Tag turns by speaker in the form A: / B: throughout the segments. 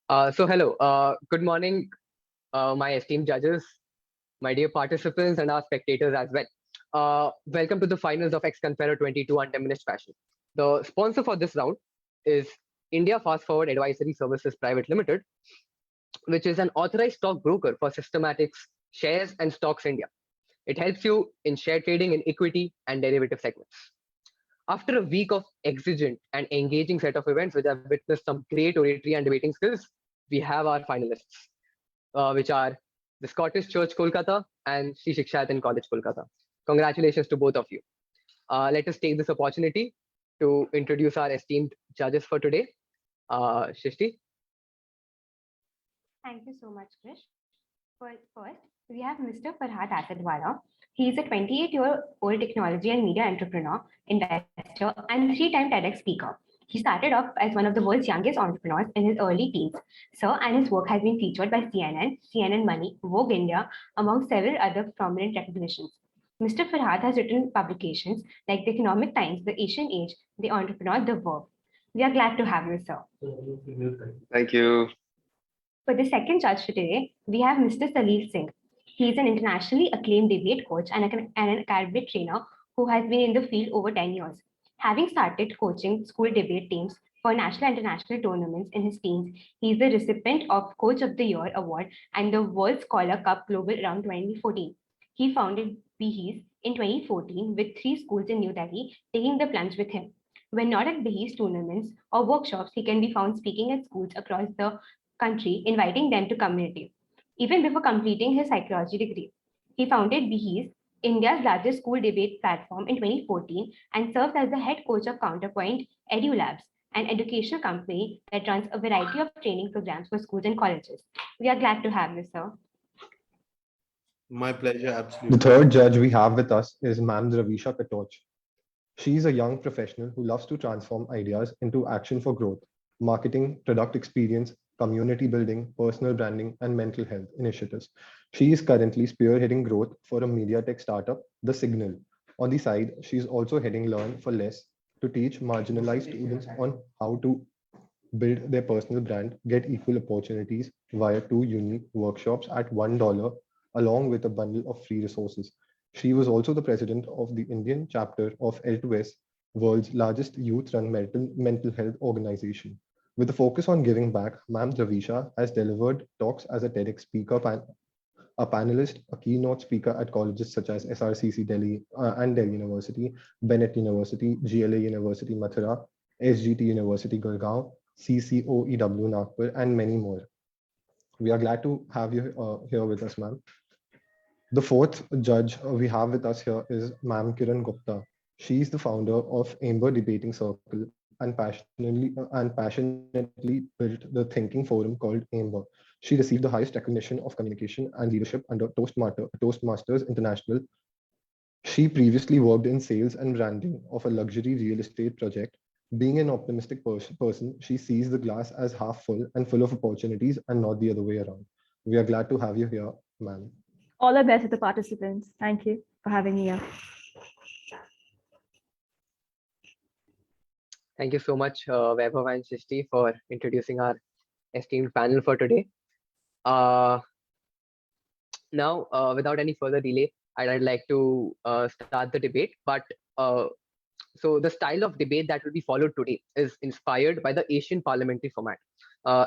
A: Hello. Good morning, my esteemed judges, my dear participants, and our spectators as well. Welcome to the finals of X-Confero'22 Undiminished fashion. The sponsor for this round is India Fast Forward Advisory Services Private Limited, which is an authorized stock broker for systematics, shares, and stocks India. It helps you in share trading in equity and derivative segments. After a week of exigent and engaging set of events, which have witnessed some great oratory and debating skills, we have our finalists, which are the Scottish Church Kolkata and Shri Shikshayatan College Kolkata. Congratulations to both of you. Let us take this opportunity to introduce our esteemed judges for today. Shristi.
B: Thank you so much, Krish. First, we have Mr. Farhat Asadwala. He is a 28-year-old technology and media entrepreneur, investor, and three-time TEDx speaker. He started off as one of the world's youngest entrepreneurs in his early teens, sir, and his work has been featured by CNN, CNN Money, Vogue India, among several other prominent recognitions. Mr. Farhat has written publications like the Economic Times, the Asian Age, the Entrepreneur, the Verb. We are glad to have you, sir.
C: Thank you.
B: For the second judge for today, we have Mr. Salil Singh. He is an internationally acclaimed debate coach and an academic trainer who has been in the field over 10 years. Having started coaching school debate teams for national and international tournaments in his teens, he is the recipient of Coach of the Year award and the World Scholar Cup Global Round 2014. He founded BHES in 2014 with three schools in New Delhi, taking the plunge with him. When not at BHES tournaments or workshops, he can be found speaking at schools across the country, inviting them to community. Even before completing his psychology degree, he founded BHES, India's largest school debate platform in 2014, and serves as the head coach of Counterpoint EduLabs, an educational company that runs a variety of training programs for schools and colleges. We are glad to have you, sir.
C: My pleasure,
D: The
C: absolutely.
D: third judge we have with us is Mam Ravisha Pitoch. She is a young professional who loves to transform ideas into action for growth, marketing, product experience, community building, personal branding, and mental health initiatives. She is currently spearheading growth for a media tech startup, The Signal. On the side, she is also heading Learn for Less to teach marginalized students on how to build their personal brand, get equal opportunities via two unique workshops at $1, along with a bundle of free resources. She was also the president of the Indian chapter of L2S, world's largest youth-run mental health organization. With a focus on giving back, Mam Dravisha has delivered talks as a TEDx speaker, a panelist, a keynote speaker at colleges such as SRCC Delhi and Delhi University, Bennett University, GLA University Mathura, SGT University Gurgaon, CCOEW Nagpur, and many more. We are glad to have you here with us, ma'am. The fourth judge we have with us here is Mam Kiran Gupta. She is the founder of Amber Debating Circle and passionately built the thinking forum called Amber. She received the highest recognition of communication and leadership under Toastmasters International. She previously worked in sales and branding of a luxury real estate project. Being an optimistic person, she sees the glass as half full and full of opportunities and not the other way around. We are glad to have you here, ma'am.
E: All the best to the participants. Thank you for having me here.
A: Thank you so much, Vaibhav and Shristi, for introducing our esteemed panel for today. Uh, Now, without any further delay, I'd like to start the debate. But uh, so the style of debate that will be followed today is inspired by the Asian parliamentary format.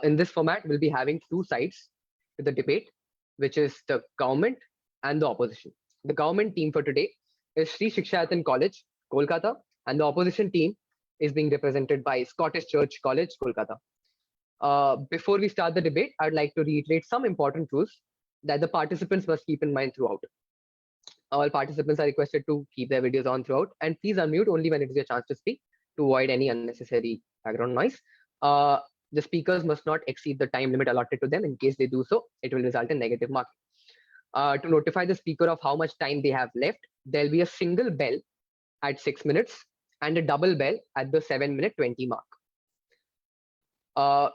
A: In this format, we'll be having two sides to the debate, which is the government and the opposition. The government team for today is Shri Shikshayatan College, Kolkata, and the opposition team is being represented by Scottish Church College, Kolkata. Before we start the debate, I'd like to reiterate some important rules that the participants must keep in mind throughout. All participants are requested to keep their videos on throughout, and please unmute only when it is your chance to speak to avoid any unnecessary background noise. Uh, the speakers must not exceed the time limit allotted to them. In case they do so, it will result in negative marking. To notify the speaker of how much time they have left, there'll be a single bell at 6 minutes and a double bell at the 7 minute 20 mark.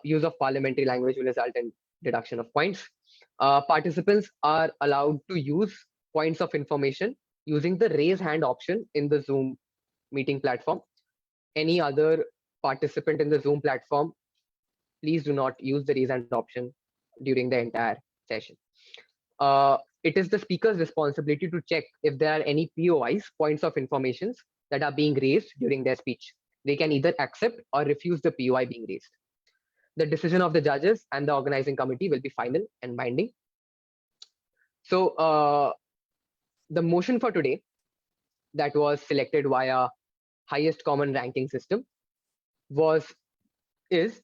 A: Use of parliamentary language will result in deduction of points. Participants are allowed to use points of information using the raise hand option in the Zoom meeting platform. Any other participant in the Zoom platform please do not use the raise hand option during the entire session. It is the speaker's responsibility to check if there are any POIs, points of information, that are being raised during their speech. They can either accept or refuse the POI being raised. The decision of the judges and the organizing committee will be final and binding. So the motion for today that was selected via highest common ranking system is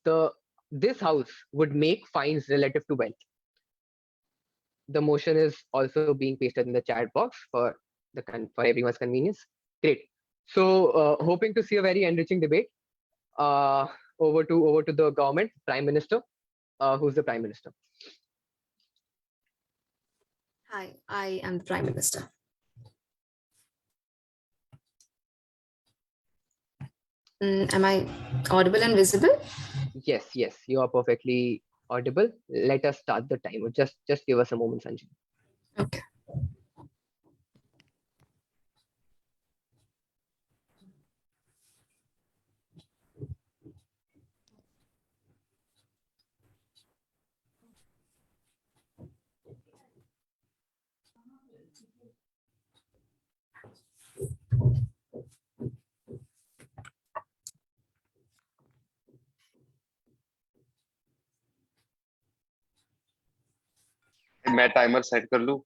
A: this house would make fines relative to wealth. The motion is also being pasted in the chat box for everyone's convenience. Great. So hoping to see a very enriching debate. Over to the government, Prime Minister. Who's the Prime Minister?
F: Hi, I am the Prime Minister. Am I audible and visible?
A: Yes, you are perfectly audible. Let us start the timer. Just give us a moment, Sanjay.
F: Okay.
C: मैं timer set कर लूं?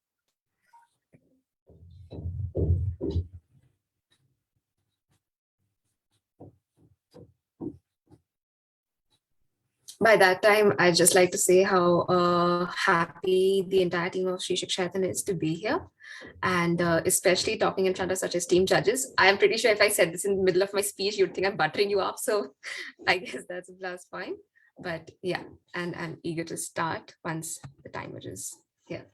F: By that time, I'd just like to say how happy the entire team of Shri Shikshayatan is to be here. And especially talking in front of such esteemed judges. I'm pretty sure if I said this in the middle of my speech, you'd think I'm buttering you up. So I guess that's a plus point. But yeah, and I'm eager to start once the timer is here.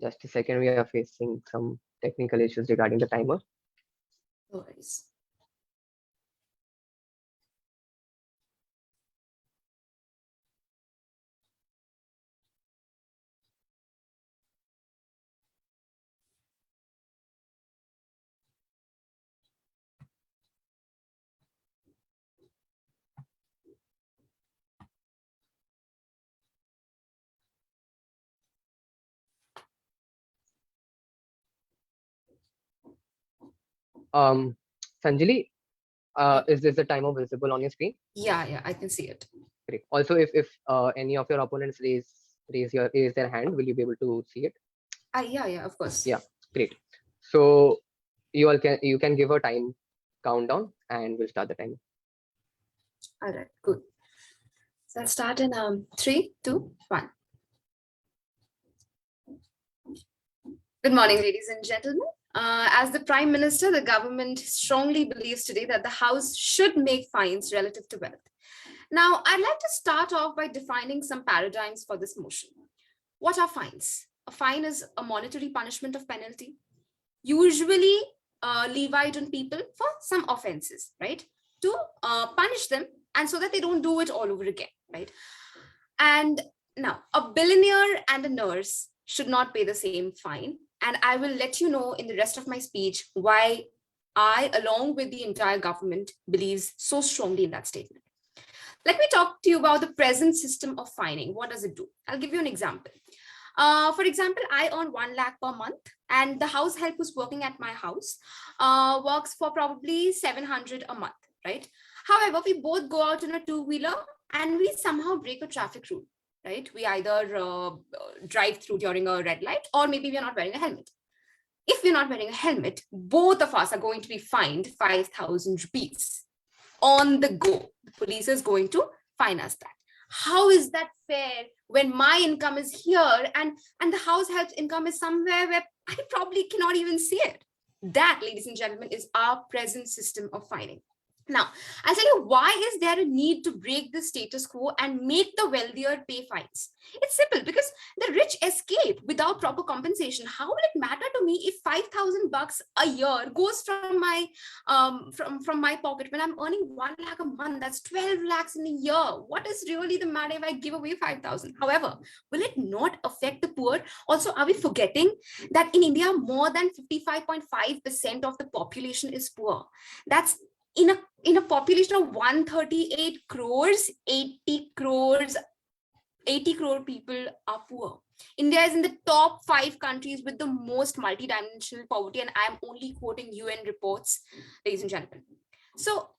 A: Just a second, we are facing some technical issues regarding the timer.
F: No worries.
A: Sanjali, is this the timer visible on your screen?
F: Yeah, I can see it.
A: Great. Also, if any of your opponents raise their hand, will you be able to see it?
F: Yeah, of course.
A: Yeah, great. So you can give a time countdown and we'll start the timer.
F: All right, good. So I'll start in 3, 2, 1. Good morning, ladies and gentlemen. As the Prime Minister, the government strongly believes today that the House should make fines relative to wealth. Now, I'd like to start off by defining some paradigms for this motion. What are fines? A fine is a monetary punishment of penalty, usually levied on people for some offenses, right? To punish them and so that they don't do it all over again, right? And now, a billionaire and a nurse should not pay the same fine. And I will let you know in the rest of my speech why I, along with the entire government, believes so strongly in that statement. Let me talk to you about the present system of fining. What does it do? I'll give you an example. For example, I earn 1 lakh per month, and the house help who's working at my house works for probably 700 a month, right? However, we both go out in a two-wheeler and we somehow break a traffic rule, right? We either drive through during a red light, or maybe we're not wearing a helmet. If we're not wearing a helmet, both of us are going to be fined 5,000 rupees on the go. The police is going to fine us that. How is that fair when my income is here and the house help income is somewhere where I probably cannot even see it? That, ladies and gentlemen, is our present system of fining. Now, I'll tell you why is there a need to break the status quo and make the wealthier pay fines. It's simple, because the rich escape without proper compensation. How will it matter to me if 5,000 bucks a year goes from my from my pocket when I'm earning 1 lakh a month? That's 12 lakhs in a year. What is really the matter if I give away 5,000? However, will it not affect the poor? Also, are we forgetting that in India, more than 55.5% of the population is poor? That's in a population of 138 crores, 80 crore people are poor. India is in the top 5 countries with the most multidimensional poverty, and I'm only quoting UN reports, ladies and gentlemen. So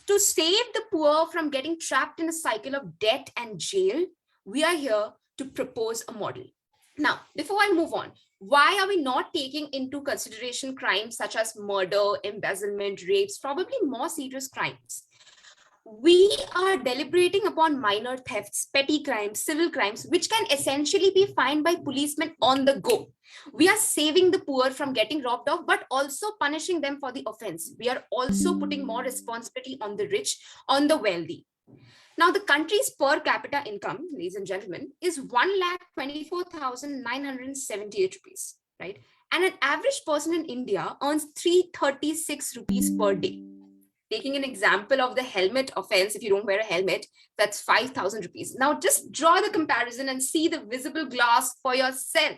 F: to save the poor from getting trapped in a cycle of debt and jail, we are here to propose a model. Now, before I move on, why are we not taking into consideration crimes such as murder, embezzlement, rapes, probably more serious crimes? We are deliberating upon minor thefts, petty crimes, civil crimes, which can essentially be fined by policemen on the go. We are saving the poor from getting robbed off, but also punishing them for the offense. We are also putting more responsibility on the rich, on the wealthy. Now, the country's per capita income, ladies and gentlemen, is 1,24,978 rupees, right? And an average person in India earns 336 rupees per day. Taking an example of the helmet offense, if you don't wear a helmet, that's 5,000 rupees. Now, just draw the comparison and see the visible glass for yourself.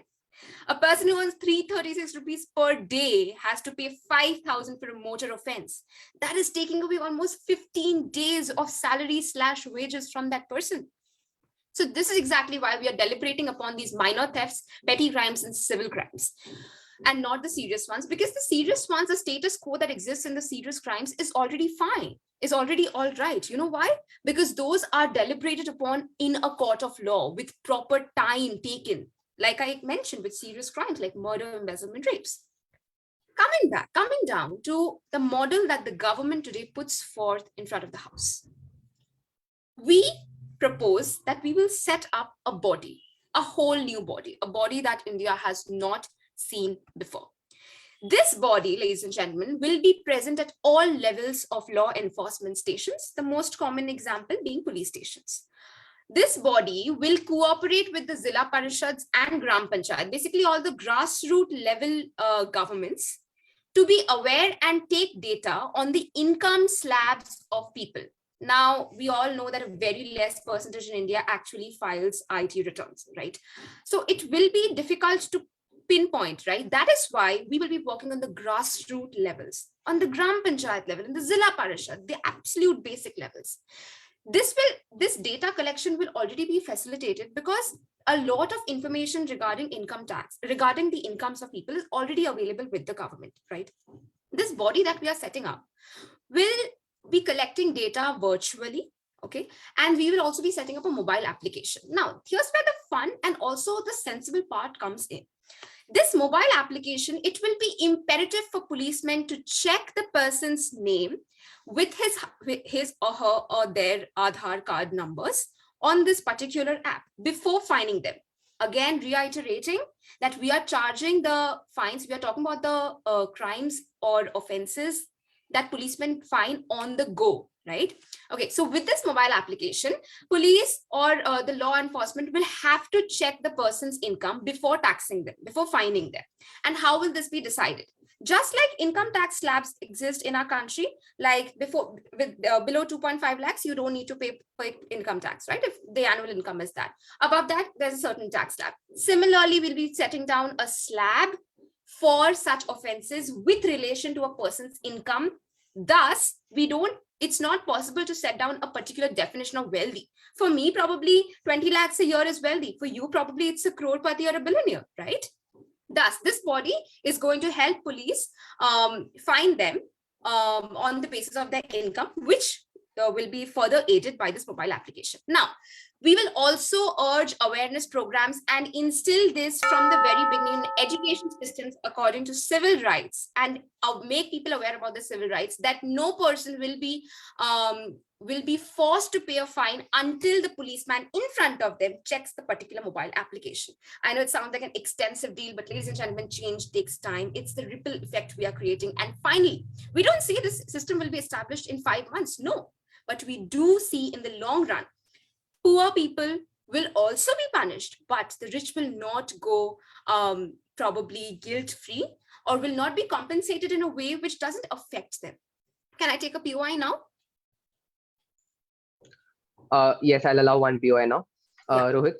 F: A person who earns 336 rupees per day has to pay 5,000 for a motor offense. That is taking away almost 15 days of salary / wages from that person. So this is exactly why we are deliberating upon these minor thefts, petty crimes, and civil crimes, and not the serious ones, because the serious ones, the status quo that exists in the serious crimes is already fine, is already all right. You know why? Because those are deliberated upon in a court of law with proper time taken, like I mentioned, with serious crimes like murder, embezzlement, rapes. Coming down to the model that the government today puts forth in front of the House. We propose that we will set up a body, a whole new body, a body that India has not seen before. This body, ladies and gentlemen, will be present at all levels of law enforcement stations, the most common example being police stations. This body will cooperate with the Zilla Parishads and Gram Panchayat, basically all the grassroots level governments, to be aware and take data on the income slabs of people. Now, we all know that a very less percentage in India actually files IT returns, right? So it will be difficult to pinpoint, right? That is why we will be working on the grassroots levels, on the Gram Panchayat level, in the Zilla Parishad, the absolute basic levels. This data collection will already be facilitated because a lot of information regarding income tax, regarding the incomes of people, is already available with the government, right? This body that we are setting up will be collecting data virtually, okay? And we will also be setting up a mobile application. Now, here's where the fun and also the sensible part comes in. This mobile application, it will be imperative for policemen to check the person's name with his or her or their Aadhaar card numbers on this particular app before fining them. Again, reiterating that we are charging the fines. We are talking about the crimes or offenses that policemen fine on the go, right? Okay, so with this mobile application, police or the law enforcement will have to check the person's income before taxing them, before fining them. And how will this be decided? Just like income tax slabs exist in our country, like before, with below 2.5 lakhs, you don't need to pay income tax, right? If the annual income is that. Above that, there's a certain tax slab. Similarly, we'll be setting down a slab for such offenses with relation to a person's income. Thus, it's not possible to set down a particular definition of wealthy. For me, probably 20 lakhs a year is wealthy. For you, probably it's a crorepati or a billionaire, right? Thus, this body is going to help police find them on the basis of their income, which will be further aided by this mobile application. Now, We will also urge awareness programs and instill this from the very beginning in education systems according to civil rights, and make people aware about the civil rights, that no person will be forced to pay a fine until the policeman in front of them checks the particular mobile application. I know it sounds like an extensive deal, but ladies and gentlemen, change takes time. It's the ripple effect we are creating. And finally, we don't see this system will be established in 5 months. No, but we do see in the long run, poor people will also be punished, but the rich will not go probably guilt-free, or will not be compensated in a way which doesn't affect them. Can I take a POI now?
A: Yes, I'll allow one POI now.
F: Yeah.
A: Rohit.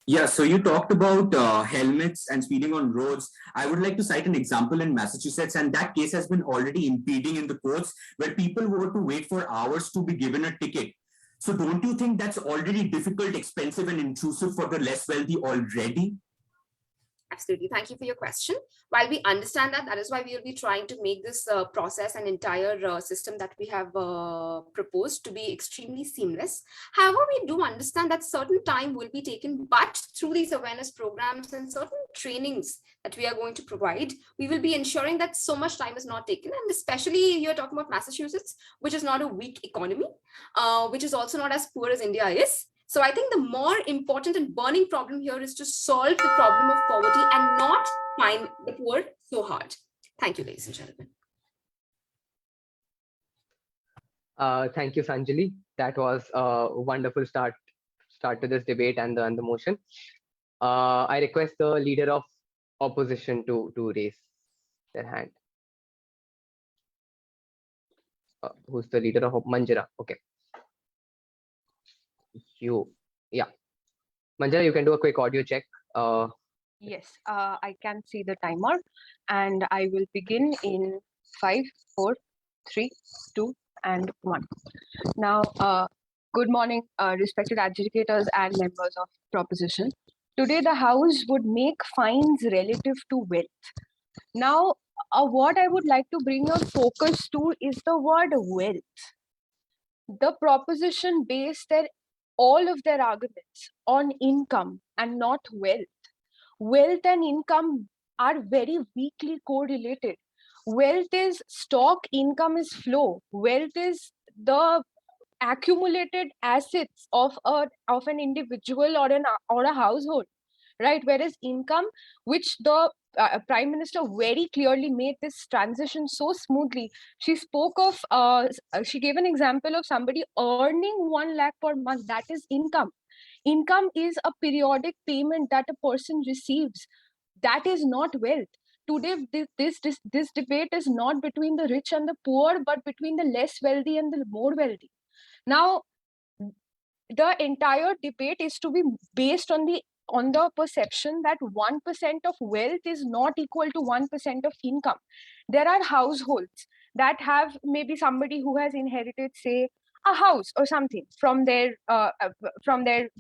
G: Yeah, so you talked about helmets and speeding on roads. I would like to cite an example in Massachusetts, and that case has been already impeding in the courts, where people were to wait for hours to be given a ticket. So don't you think that's already difficult, expensive, and intrusive for the less wealthy already?
F: Absolutely. Thank you for your question. While we understand that, that is why we will be trying to make this process and entire system that we have proposed to be extremely seamless. However, we do understand that certain time will be taken, but through these awareness programs and certain trainings that we are going to provide, we will be ensuring that so much time is not taken. And especially you're talking about Massachusetts, which is not a weak economy, which is also not as poor as India is. So I think the more important and burning problem here is to solve the problem of poverty and not find the poor so hard. Thank you, ladies and gentlemen.
A: Thank you, Sanjali. That was a wonderful start to this debate and the motion. I request the leader of opposition to raise their hand. Who's the leader of Manjira? Okay. Yeah. Manjira, you can do a quick audio check.
H: Yes, I can see the timer, and I will begin in 5, 4, 3, 2, and 1. Now, good morning, respected adjudicators and members of proposition. Today, the House would make fines relative to wealth. Now, what I would like to bring your focus to is the word wealth. The proposition based all of their arguments on income and not wealth. Wealth and income are very weakly correlated. Wealth is stock, income is flow. Wealth is the accumulated assets of an individual or a household, right? Whereas income, which the Prime Minister very clearly made this transition so smoothly. She spoke of, she gave an example of somebody earning 1 lakh per month. That is income. Income is a periodic payment that a person receives. That is not wealth. Today, this debate is not between the rich and the poor, but between the less wealthy and the more wealthy. Now, the entire debate is to be based on the perception that 1% of wealth is not equal to 1% of income. There are households that have maybe somebody who has inherited, say, a house or something from their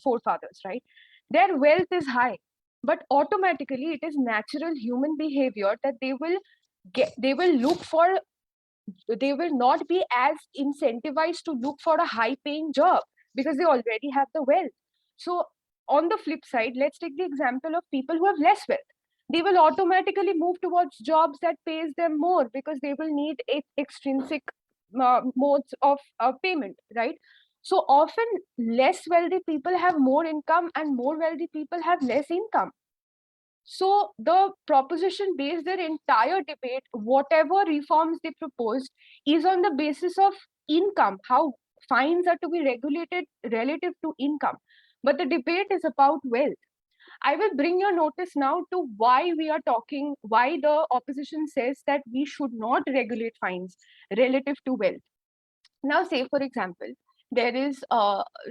H: forefathers, right? Their wealth is high, but automatically it is natural human behavior that they will not be as incentivized to look for a high paying job because they already have the wealth. So on the flip side, let's take the example of people who have less wealth. They will automatically move towards jobs that pays them more because they will need extrinsic modes of payment, right? So often less wealthy people have more income and more wealthy people have less income. So the proposition based their entire debate, whatever reforms they proposed, is on the basis of income, how fines are to be regulated relative to income. But the debate is about wealth. I will bring your notice now to why the opposition says that we should not regulate fines relative to wealth. Now, say, for example, there is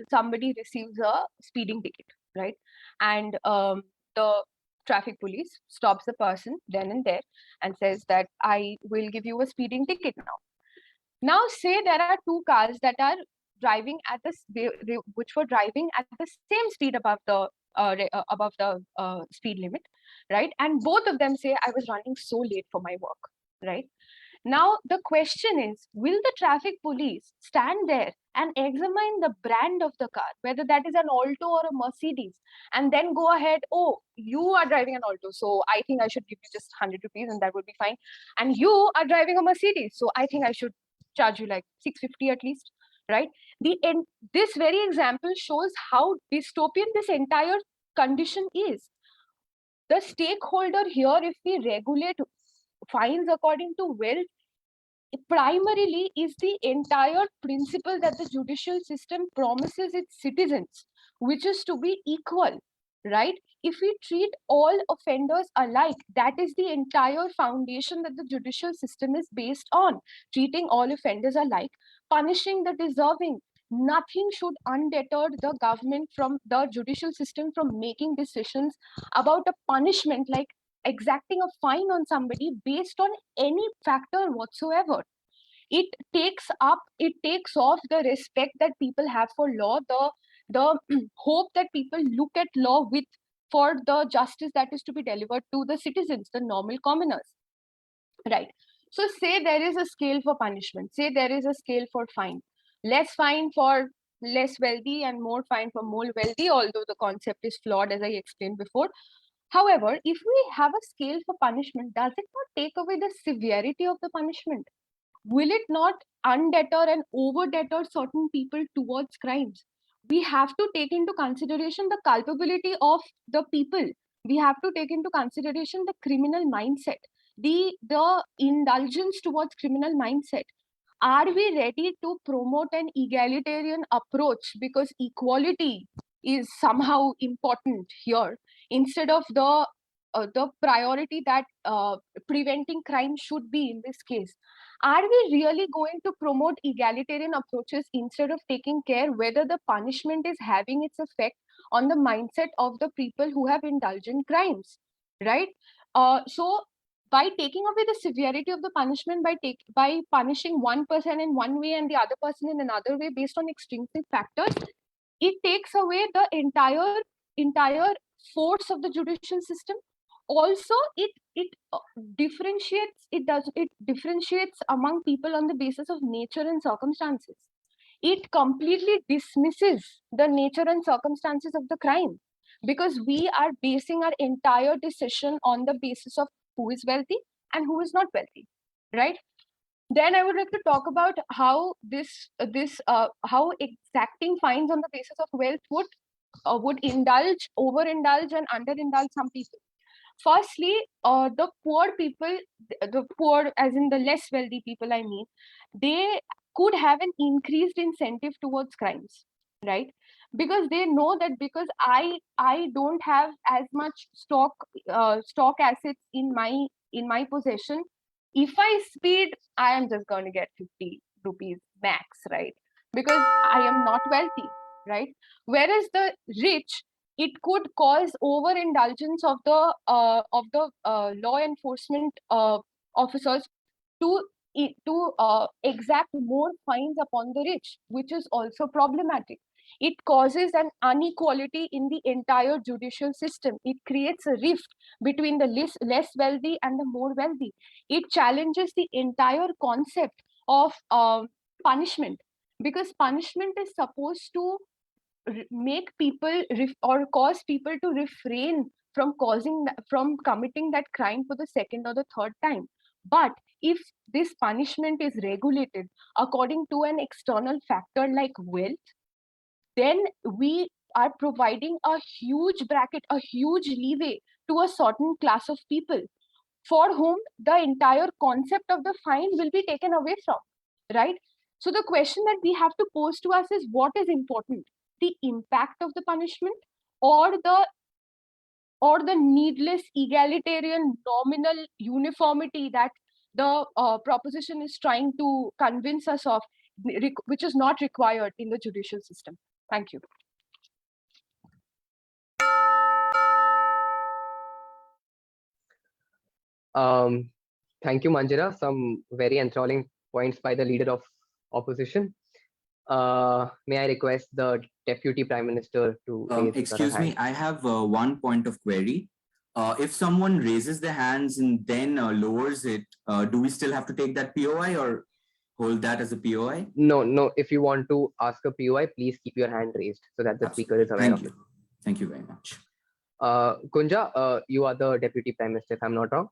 H: somebody receives a speeding ticket, right? And the traffic police stops the person then and there and says that I will give you a speeding ticket now. Now, say there are 2 cars that are driving at which were driving at the same speed above the speed limit, right? And both of them say I was running so late for my work, right? Now, the question is, will the traffic police stand there and examine the brand of the car, whether that is an Alto or a Mercedes, and then go ahead, oh, you are driving an Alto, so I think I should give you just 100 rupees and that would be fine. And you are driving a Mercedes, so I think I should charge you like 650 at least, right? This very example shows how dystopian this entire condition is. The stakeholder here, if we regulate fines according to wealth, primarily is the entire principle that the judicial system promises its citizens, which is to be equal, right? If we treat all offenders alike, that is the entire foundation that the judicial system is based on, treating all offenders alike, punishing the deserving. Nothing should undeter the government from the judicial system from making decisions about a punishment like exacting a fine on somebody based on any factor whatsoever. It takes off the respect that people have for law, the hope that people look at law with for the justice that is to be delivered to the citizens, the normal commoners, right? So say there is a scale for punishment, say there is a scale for fine, less fine for less wealthy and more fine for more wealthy, although the concept is flawed as I explained before. However, if we have a scale for punishment, does it not take away the severity of the punishment? Will it not undeter and overdeter certain people towards crimes? We have to take into consideration the culpability of the people. We have to take into consideration the criminal mindset, the indulgence towards criminal mindset. Are we ready to promote an egalitarian approach because equality is somehow important here instead of the priority that preventing crime should be in this case? Are we really going to promote egalitarian approaches instead of taking care whether the punishment is having its effect on the mindset of the people who have indulged in crimes, right? So by taking away the severity of the punishment, by punishing one person in one way and the other person in another way based on extrinsic factors, it takes away the entire force of the judicial system. Also, it differentiates among people on the basis of nature and circumstances. It completely dismisses the nature and circumstances of the crime because we are basing our entire decision on the basis of who is wealthy and who is not wealthy, right? Then I would like to talk about how how exacting fines on the basis of wealth would overindulge and underindulge some people. Firstly, the poor people, the poor as in the less wealthy people, I mean, they could have an increased incentive towards crimes, right? Because they know that because I don't have as much stock assets in my possession, if I speed, I am just going to get 50 rupees max, right? Because I am not wealthy, right? Whereas the rich, it could cause overindulgence of the law enforcement officers to exact more fines upon the rich, which is also problematic. It causes an inequality in the entire judicial system. It creates a rift between the less wealthy and the more wealthy. It challenges the entire concept of punishment, because punishment is supposed to make people or cause people to refrain from committing that crime for the second or the third time. But if this punishment is regulated according to an external factor like wealth, then we are providing a huge bracket, a huge leeway to a certain class of people for whom the entire concept of the fine will be taken away from, right? So the question that we have to pose to us is, what is important, the impact of the punishment or the needless egalitarian nominal uniformity that the proposition is trying to convince us of, which is not required in the judicial system? Thank you.
A: Thank you, Manjira. Some very enthralling points by the leader of opposition. May I request the Deputy Prime Minister to raise her
G: Excuse me,
A: hand?
G: I have one point of query. If someone raises their hands and then lowers it, do we still have to take that POI or hold that as a POI?
A: No. If you want to ask a POI, please keep your hand raised so that the speaker is aware of it.
G: Thank you very much.
A: Kunja, you are the Deputy Prime Minister, if I'm not wrong.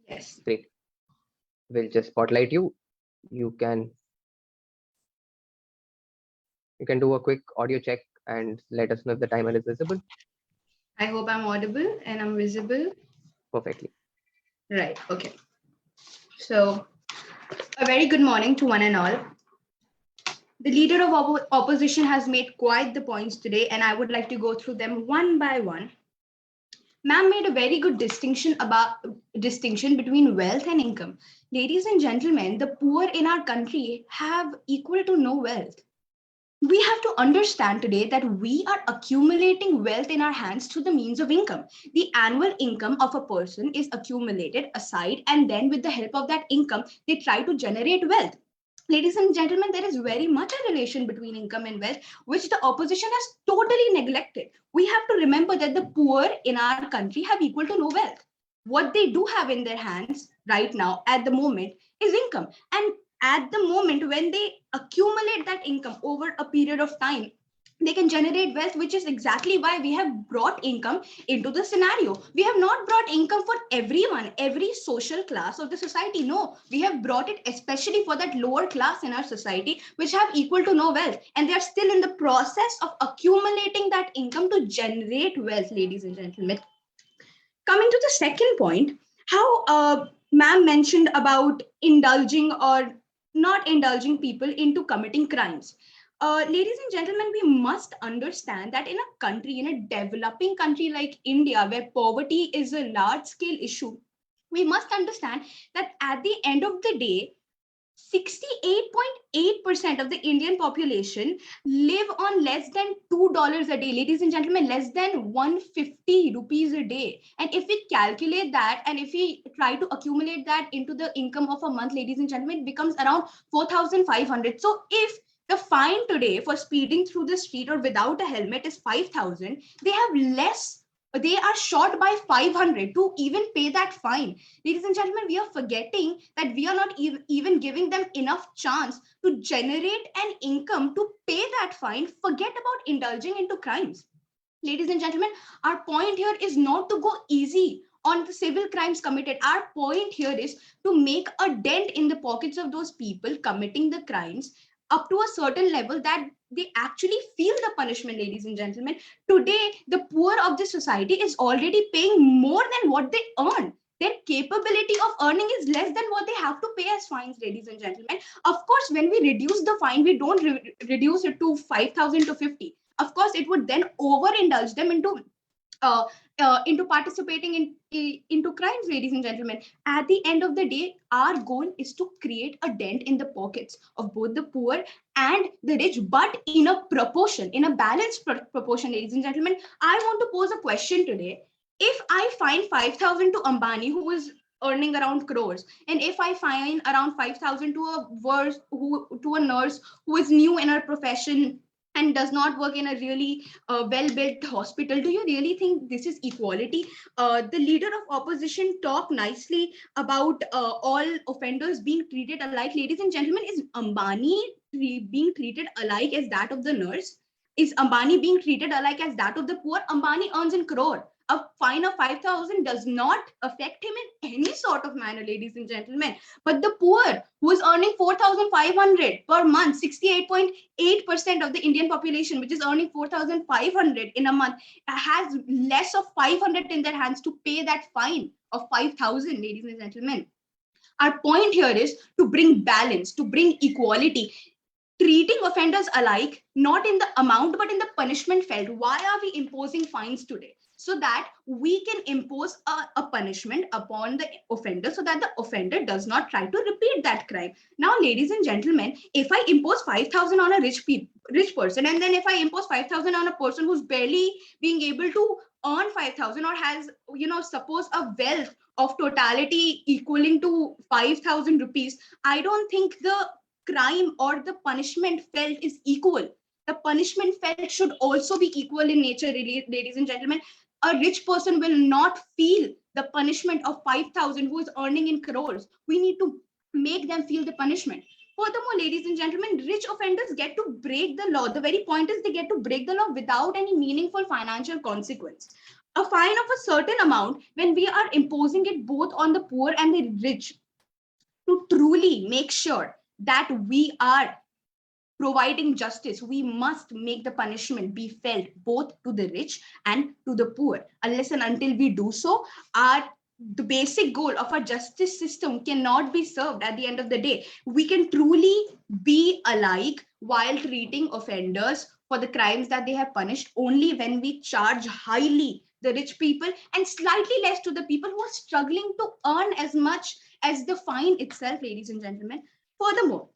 F: Yes.
A: Great. We'll just spotlight you. You can do a quick audio check and let us know if the timer is visible.
F: I hope I'm audible and I'm visible.
A: Perfectly.
F: Right. Okay. So, a very good morning to one and all. The leader of opposition has made quite the points today, and I would like to go through them one by one. Ma'am made a very good distinction between wealth and income. Ladies and gentlemen, the poor in our country have equal to no wealth. We have to understand today that we are accumulating wealth in our hands through the means of income. The annual income of a person is accumulated aside, and then with the help of that income, they try to generate wealth. Ladies and gentlemen, there is very much a relation between income and wealth, which the opposition has totally neglected. We have to remember that the poor in our country have equal to no wealth. What they do have in their hands right now at the moment is income. And at the moment when they accumulate that income over a period of time, they can generate wealth, which is exactly why we have brought income into the scenario. We have not brought income for everyone, every social class of the society. No, we have brought it especially for that lower class in our society, which have equal to no wealth. And they are still in the process of accumulating that income to generate wealth, ladies and gentlemen. Coming to the second point, how ma'am mentioned about indulging or not indulging people into committing crimes. Ladies and gentlemen, we must understand that in a country, in a developing country like India, where poverty is a large scale issue, we must understand that at the end of the day, 68.8% of the Indian population live on less than $2 a day. Ladies and gentlemen, less than 150 rupees a day. And if we calculate that and if we try to accumulate that into the income of a month, ladies and gentlemen, it becomes around 4,500. So if the fine today for speeding through the street or without a helmet is 5,000, they are short by 500 to even pay that fine. Ladies and gentlemen, we are forgetting that we are not even giving them enough chance to generate an income to pay that fine. Forget about indulging into crimes. Ladies and gentlemen, our point here is not to go easy on the civil crimes committed. Our point here is to make a dent in the pockets of those people committing the crimes up to a certain level that they actually feel the punishment. Ladies and gentlemen, today the poor of the society is already paying more than what they earn. Their capability of earning is less than what they have to pay as fines, ladies and gentlemen. Of course, when we reduce the fine, we don't reduce it to 5,000 to 50. Of course, it would then overindulge them into participating into crimes, ladies and gentlemen. At the end of the day, our goal is to create a dent in the pockets of both the poor and the rich, but in a proportion, in a balanced proportion, ladies and gentlemen. I want to pose a question today. If I find 5,000 to Ambani, who is earning around crores, and if I find around 5,000 to a nurse who is new in her profession and does not work in a really well-built hospital, do you really think this is equality? The leader of opposition talked nicely about all offenders being treated alike. Ladies and gentlemen, is Ambani being treated alike as that of the nurse? Is Ambani being treated alike as that of the poor? Ambani earns in crore. A fine of 5,000 does not affect him in any sort of manner, ladies and gentlemen. But the poor, who is earning 4,500 per month, 68.8% of the Indian population, which is earning 4,500 in a month, has less of 500 in their hands to pay that fine of 5,000, ladies and gentlemen. Our point here is to bring balance, to bring equality, treating offenders alike, not in the amount, but in the punishment felt. Why are we imposing fines today? So that we can impose a punishment upon the offender so that the offender does not try to repeat that crime. Now, ladies and gentlemen, if I impose 5,000 on a rich person, and then if I impose 5,000 on a person who's barely being able to earn 5,000 or has, suppose a wealth of totality equaling to 5,000 rupees, I don't think the crime or the punishment felt is equal. The punishment felt should also be equal in nature, ladies and gentlemen.
I: a rich person will not feel the punishment of 5,000 who is earning in crores. We need to make them feel the punishment. Furthermore, ladies and gentlemen, rich offenders get to break the law. The very point is they get to break the law without any meaningful financial consequence. A fine of a certain amount, when we are imposing it both on the poor and the rich, to truly make sure that we are providing justice, we must make the punishment be felt both to the rich and to the poor. Unless and until we do so, the basic goal of our justice system cannot be served at the end of the day. We can truly be alike while treating offenders for the crimes that they have punished only when we charge highly the rich people and slightly less to the people who are struggling to earn as much as the fine itself, ladies and gentlemen. Furthermore,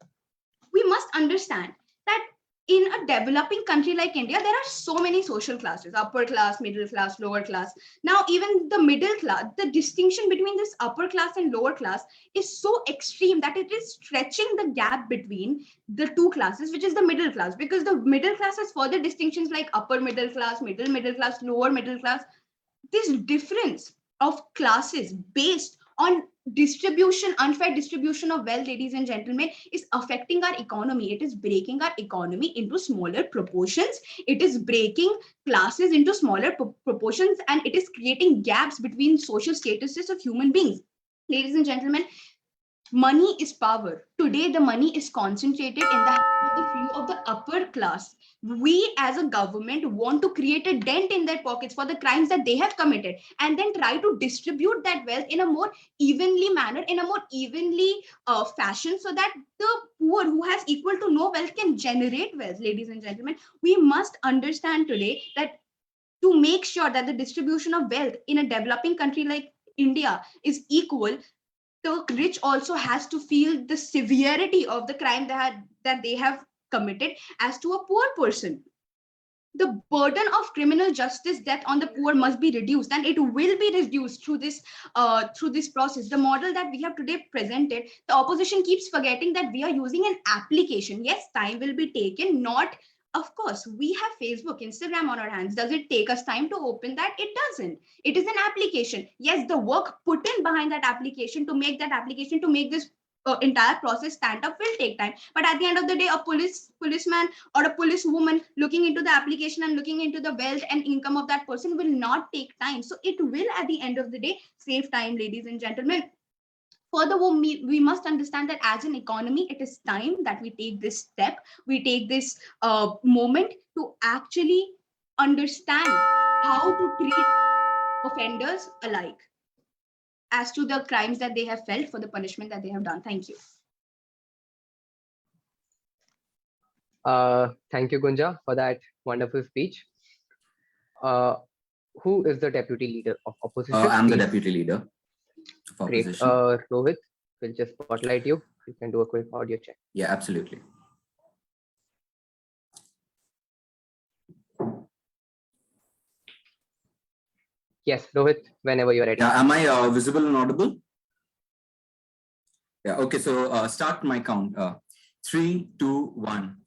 I: we must understand that in a developing country like India, there are so many social classes: upper class, middle class, lower class. Now, even the middle class, the distinction between this upper class and lower class is so extreme that it is stretching the gap between the two classes, which is the middle class, because the middle class has further distinctions like upper middle class, middle class, lower middle class. This difference of classes based on distribution, unfair distribution of wealth, ladies and gentlemen, is affecting our economy. It is breaking our economy into smaller proportions. It is breaking classes into smaller proportions, and it is creating gaps between social statuses of human beings. Ladies and gentlemen, money is power. Today, the money is concentrated in the hands of the few of the upper class. We as a government want to create a dent in their pockets for the crimes that they have committed, and then try to distribute that wealth in a more evenly manner, in a more evenly fashion, so that the poor who has equal to no wealth can generate wealth. Ladies and gentlemen, we must understand today that to make sure that the distribution of wealth in a developing country like India is equal, the rich also has to feel the severity of the crime that they have committed as to a poor person. The burden of criminal justice death on the poor must be reduced, and it will be reduced through this process. The model that we have today presented, the opposition keeps forgetting that we are using an application. Yes, time will be taken, not, of course, we have Facebook, Instagram on our hands. Does it take us time to open that? It doesn't. It is an application. Yes, the work put in behind that application to make this entire process stand up will take time. But at the end of the day, a policeman or a policewoman looking into the application and looking into the wealth and income of that person will not take time. So it will, at the end of the day, save time, ladies and gentlemen. Furthermore, we must understand that as an economy, it is time that we take this step, we take this moment to actually understand how to treat offenders alike as to the crimes that they have felt for the punishment that they have done. Thank you.
A: Thank you, Gunja, for that wonderful speech. Who is the deputy leader of opposition?
G: I'm the deputy leader of
A: Great.
G: opposition.
A: Rohit, we'll just spotlight you. You can do a quick audio check.
G: Yeah, absolutely.
A: Yes, Rohit, whenever you're ready.
G: Yeah, am I visible and audible? Yeah, okay, so start my count. 3, 2, 1.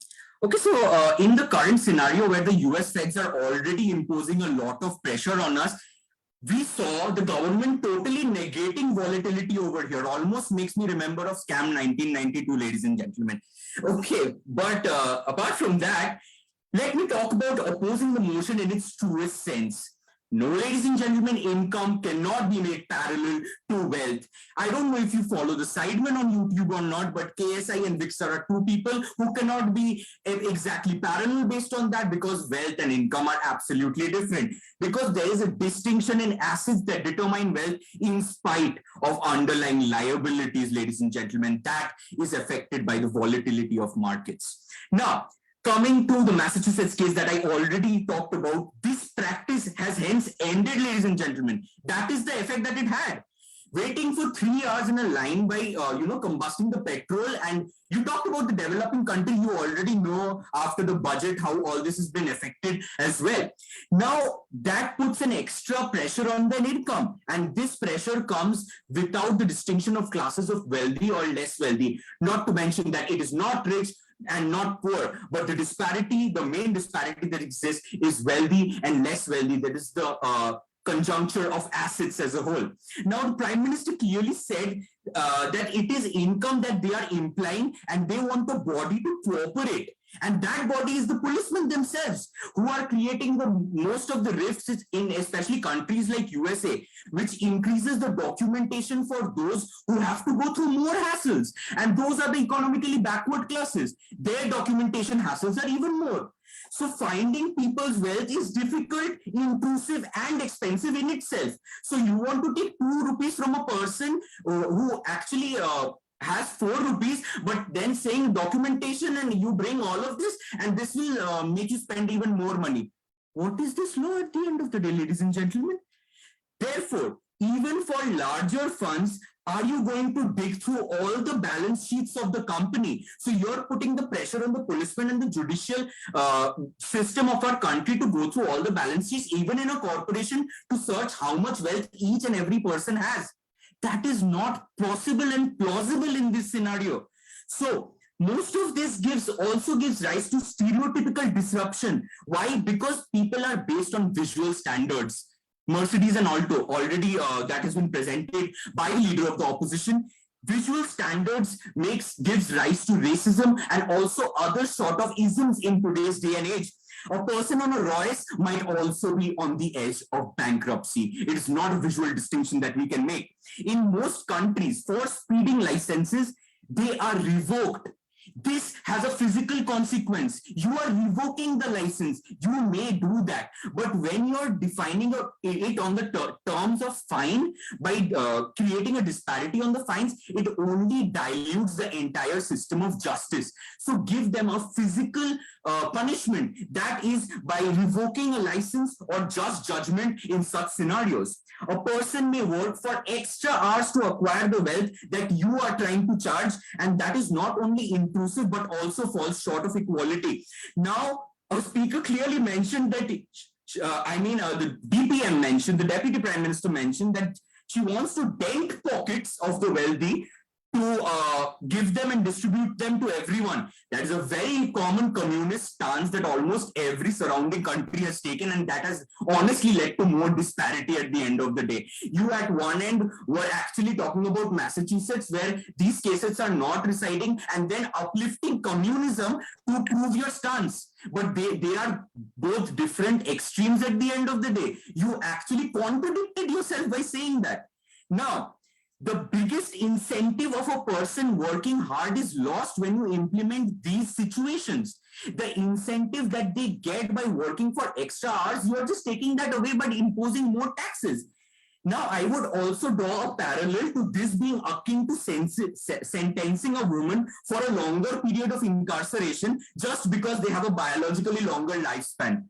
G: Okay, so in the current scenario where the US feds are already imposing a lot of pressure on us, we saw the government totally negating volatility over here. Almost makes me remember of scam 1992, ladies and gentlemen. Okay, but apart from that, let me talk about opposing the motion in its truest sense. No, ladies and gentlemen, income cannot be made parallel to wealth. I don't know if you follow the Sidemen on YouTube or not, but KSI and Vixar are two people who cannot be exactly parallel based on that, because wealth and income are absolutely different. Because there is a distinction in assets that determine wealth in spite of underlying liabilities, ladies and gentlemen, that is affected by the volatility of markets. Now, coming to the Massachusetts case that I already talked about, this practice has hence ended, ladies and gentlemen. That is the effect that it had. Waiting for 3 hours in a line by, combusting the petrol. And you talked about the developing country. You already know after the budget how all this has been affected as well. Now, that puts an extra pressure on their income. And this pressure comes without the distinction of classes of wealthy or less wealthy. Not to mention that it is not rich, and not poor. But the disparity, the main disparity that exists is wealthy and less wealthy. That is the conjuncture of assets as a whole. Now, the Prime Minister clearly said that it is income that they are implying, and they want the body to cooperate. And that body is the policemen themselves, who are creating the most of the rifts in especially countries like USA, which increases the documentation for those who have to go through more hassles. And those are the economically backward classes. Their documentation hassles are even more. So finding people's wealth is difficult, intrusive, and expensive in itself. So you want to take 2 rupees from a person who actually has 4 rupees, but then saying documentation and you bring all of this, and this will make you spend even more money. What is this law at the end of the day, ladies and gentlemen? Therefore, even for larger funds, are you going to dig through all the balance sheets of the company? So you're putting the pressure on the policemen and the judicial system of our country to go through all the balance sheets, even in a corporation, to search how much wealth each and every person has. That is not possible and plausible in this scenario. So most of this also gives rise to stereotypical disruption. Why? Because people are based on visual standards. Mercedes and Alto, already that has been presented by the leader of the opposition. Visual standards gives rise to racism and also other sort of isms in today's day and age. A person on a Royce might also be on the edge of bankruptcy. It is not a visual distinction that we can make. In most countries, for speeding licenses, they are revoked. This has a physical consequence. You are revoking the license. You may do that. But when you're defining it on the terms of fine, by creating a disparity on the fines, it only dilutes the entire system of justice. So give them a physical punishment. That is by revoking a license or just judgment in such scenarios. A person may work for extra hours to acquire the wealth that you are trying to charge, and that is not only intrusive but also falls short of equality. Now, a speaker clearly mentioned that, the DPM mentioned, the Deputy Prime Minister mentioned that she wants to dent pockets of the wealthy to give them and distribute them to everyone. That is a very common communist stance that almost every surrounding country has taken, and that has honestly led to more disparity at the end of the day. You at one end were actually talking about Massachusetts, where these cases are not residing, and then uplifting communism to prove your stance. But they are both different extremes at the end of the day. You actually contradicted yourself by saying that. Now, the biggest incentive of a person working hard is lost when you implement these situations. The incentive that they get by working for extra hours, you are just taking that away by imposing more taxes. Now, I would also draw a parallel to this being akin to sentencing a woman for a longer period of incarceration just because they have a biologically longer lifespan,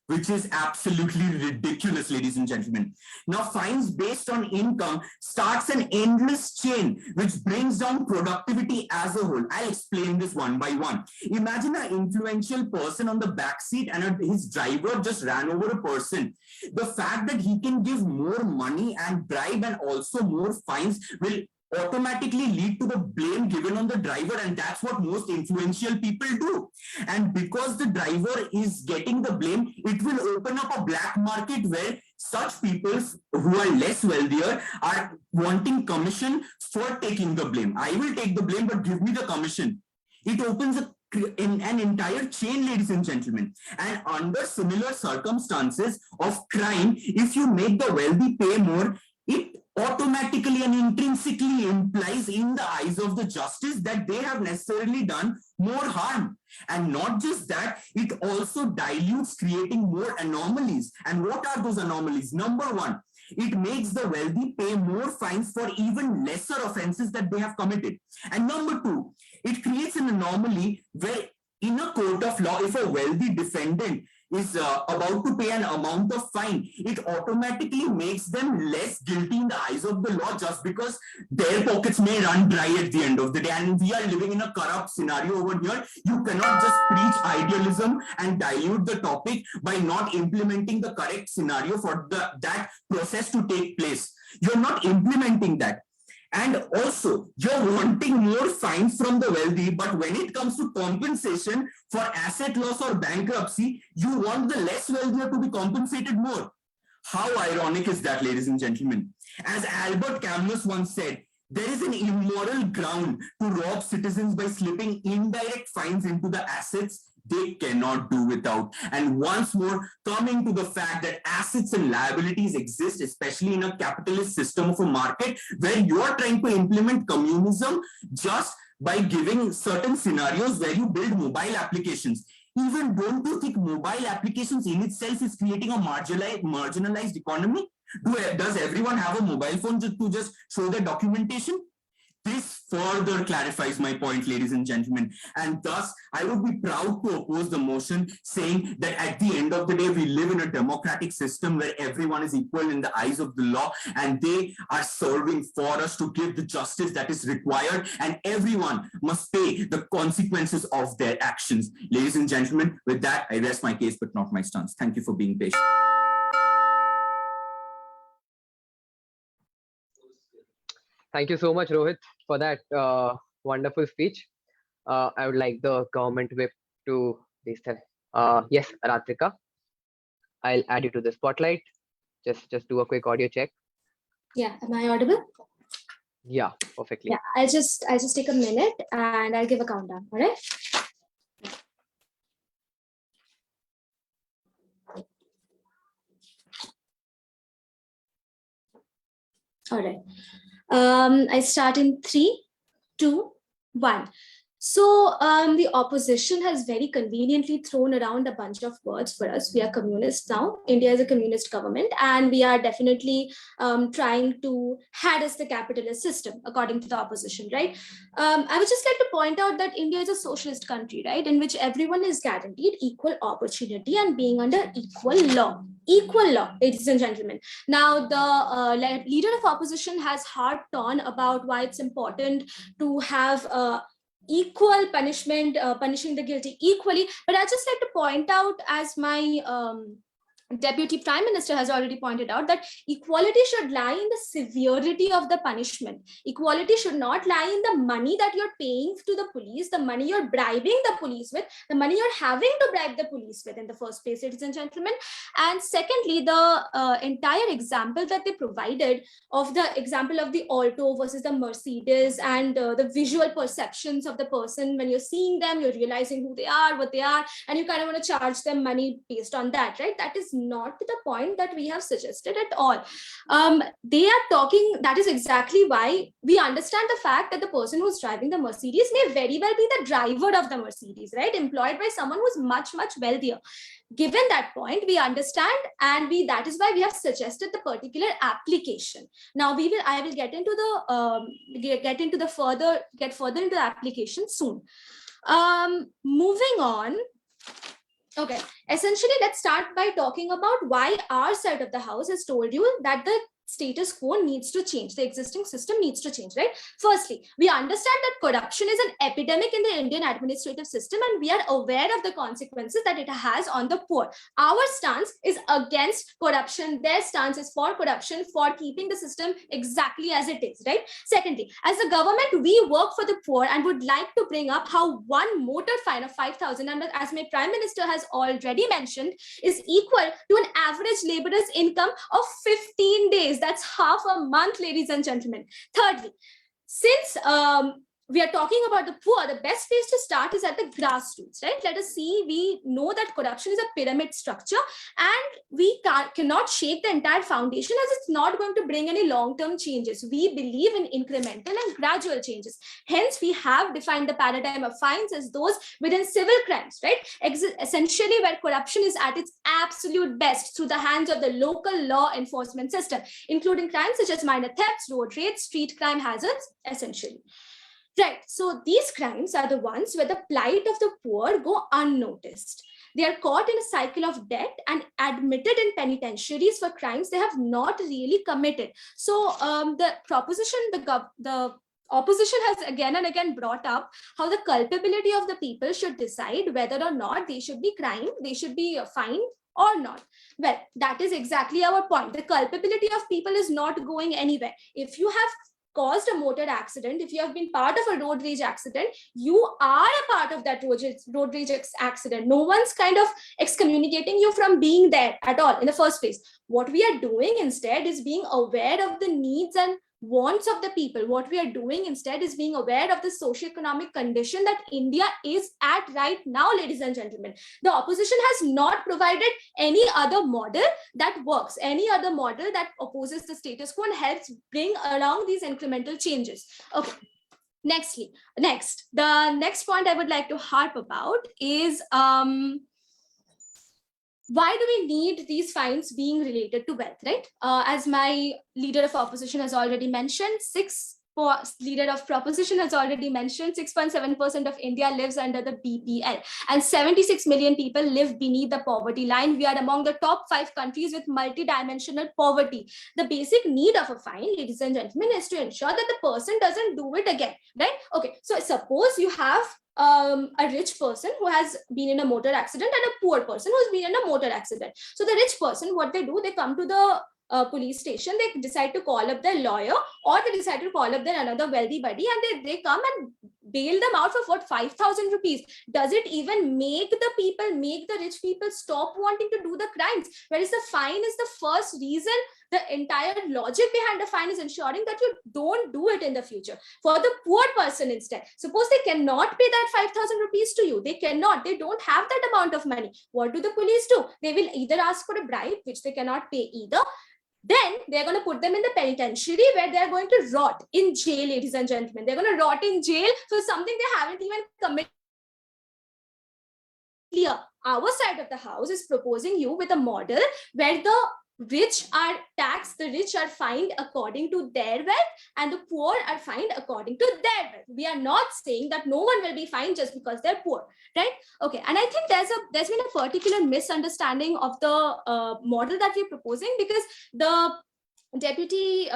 G: which is absolutely ridiculous, ladies and gentlemen. Now, fines based on income starts an endless chain, which brings down productivity as a whole. I'll explain this one by one. Imagine an influential person on the back seat and his driver just ran over a person. The fact that he can give more money and bribe and also more fines will automatically lead to the blame given on the driver, and that's what most influential people do. And because the driver is getting the blame, it will open up a black market where such people who are less wealthier are wanting commission for taking the blame. I will take the blame, but give me the commission. It opens an entire chain, ladies and gentlemen. And under similar circumstances of crime, if you make the wealthy pay more, it automatically and intrinsically implies in the eyes of the justice that they have necessarily done more harm. And not just that, it also dilutes, creating more anomalies. And what are those anomalies? Number one, it makes the wealthy pay more fines for even lesser offenses that they have committed. And number two, it creates an anomaly where in a court of law, if a wealthy defendant is about to pay an amount of fine, it automatically makes them less guilty in the eyes of the law just because their pockets may run dry at the end of the day. And we are living in a corrupt scenario over here. You cannot just preach idealism and dilute the topic by not implementing the correct scenario for that process to take place. You're not implementing that. And also, you're wanting more fines from the wealthy, but when it comes to compensation for asset loss or bankruptcy, you want the less wealthier to be compensated more. How ironic is that, ladies and gentlemen? As Albert Camus once said, there is an immoral ground to rob citizens by slipping indirect fines into the assets they cannot do without. And once more, coming to the fact that assets and liabilities exist, especially in a capitalist system of a market where you are trying to implement communism just by giving certain scenarios where you build mobile applications. Even don't you think mobile applications in itself is creating a marginalized economy? Does everyone have a mobile phone to just show their documentation? This further clarifies my point, ladies and gentlemen, and thus I would be proud to oppose the motion saying that at the end of the day, we live in a democratic system where everyone is equal in the eyes of the law, and they are serving for us to give the justice that is required, and everyone must pay the consequences of their actions. Ladies and gentlemen, with that, I rest my case, but not my stance. Thank you for being patient.
A: Thank you so much, Rohit, for that wonderful speech. I would like the government whip to please tell. Yes, Ratrika, I'll add you to the spotlight. Just do a quick audio check.
J: Yeah, am I audible?
A: Yeah, perfectly.
J: Yeah, I'll just take a minute and I'll give a countdown. All right. All right. I start in 3, 2, 1. So the opposition has very conveniently thrown around a bunch of words for us. We are communists now. India is a communist government, and we are definitely trying to harass the capitalist system, according to the opposition, right? I would just like to point out that India is a socialist country, right, in which everyone is guaranteed equal opportunity and being under equal law. Equal law, ladies and gentlemen. Now, the leader of opposition has harped on about why it's important to have equal punishment, punishing the guilty equally. But I'd just like to point out, as my Deputy Prime Minister has already pointed out, that equality should lie in the severity of the punishment. Equality should not lie in the money that you're paying to the police, the money you're bribing the police with, the money you're having to bribe the police with in the first place, ladies and gentlemen. And secondly, the entire example that they provided of the example of the Alto versus the Mercedes, and the visual perceptions of the person, when you're seeing them, you're realizing who they are, what they are, and you kind of want to charge them money based on that, right? That is not the point that we have suggested at all. They are talking, that is exactly why we understand the fact that the person who's driving the Mercedes may very well be the driver of the Mercedes, right? Employed by someone who's much, much wealthier. Given that point, we understand, and that is why we have suggested the particular application. Now I will get into the further into the application soon. Moving on. Okay, essentially, let's start by talking about why our side of the house has told you that the status quo needs to change, the existing system needs to change, right? Firstly, we understand that corruption is an epidemic in the Indian administrative system, and we are aware of the consequences that it has on the poor. Our stance is against corruption. Their stance is for corruption, for keeping the system exactly as it is, right? Secondly, as a government, we work for the poor and would like to bring up how one motor fine of 5,000, and as my Prime Minister has already mentioned, is equal to an average laborer's income of 15 days. That's half a month, ladies and gentlemen. Thirdly, since we are talking about the poor, the best place to start is at the grassroots, right? Let us see, we know that corruption is a pyramid structure, and we cannot shake the entire foundation, as it's not going to bring any long-term changes. We believe in incremental and gradual changes. Hence, we have defined the paradigm of fines as those within civil crimes, right? Essentially, where corruption is at its absolute best through the hands of the local law enforcement system, including crimes such as minor thefts, road raids, street crime hazards, essentially. Right, so these crimes are the ones where the plight of the poor go unnoticed. They are caught in a cycle of debt and admitted in penitentiaries for crimes they have not really committed. So the opposition has again and again brought up how the culpability of the people should decide whether or not they should be fined or not. Well, that is exactly our point. The culpability of people is not going anywhere. If you have caused a motor accident, if you have been part of a road rage accident, you are a part of that road rage accident. No one's kind of excommunicating you from being there at all in the first place. What we are doing instead is being aware of the needs and wants of the people. What we are doing instead is being aware of the socioeconomic condition that India is at right now, ladies and gentlemen. The opposition has not provided any other model that works, any other model that opposes the status quo and helps bring along these incremental changes. Okay. The next point I would like to harp about is why do we need these fines being related to wealth, right? As my leader of opposition has already mentioned, leader of proposition has already mentioned, 6.7% of India lives under the BPL and 76 million people live beneath the poverty line. We are among the top 5 countries with multidimensional poverty. The basic need of a fine, ladies and gentlemen, is to ensure that the person doesn't do it again, right? Okay, so suppose you have a rich person who has been in a motor accident and a poor person who's been in a motor accident. So the rich person, what they do, they come to the police station, they decide to call up their lawyer, or they decide to call up their another wealthy buddy, and they come and bail them out for what, 5,000 rupees. Does it even make the rich people stop wanting to do the crimes? Whereas the fine is the first reason. The entire logic behind the fine is ensuring that you don't do it in the future. For the poor person instead, suppose they cannot pay that 5,000 rupees to you. They don't have that amount of money. What do the police do? They will either ask for a bribe, which they cannot pay either. Then they're going to put them in the penitentiary where they're going to rot in jail, ladies and gentlemen. They're going to rot in jail for something they haven't even committed. Clear. Our side of the house is proposing you with a model where the rich are taxed, the rich are fined according to their wealth, and the poor are fined according to their wealth. We are not saying that no one will be fined just because they're poor, right? Okay, and I think there's been a particular misunderstanding of the model that we're proposing, because the deputy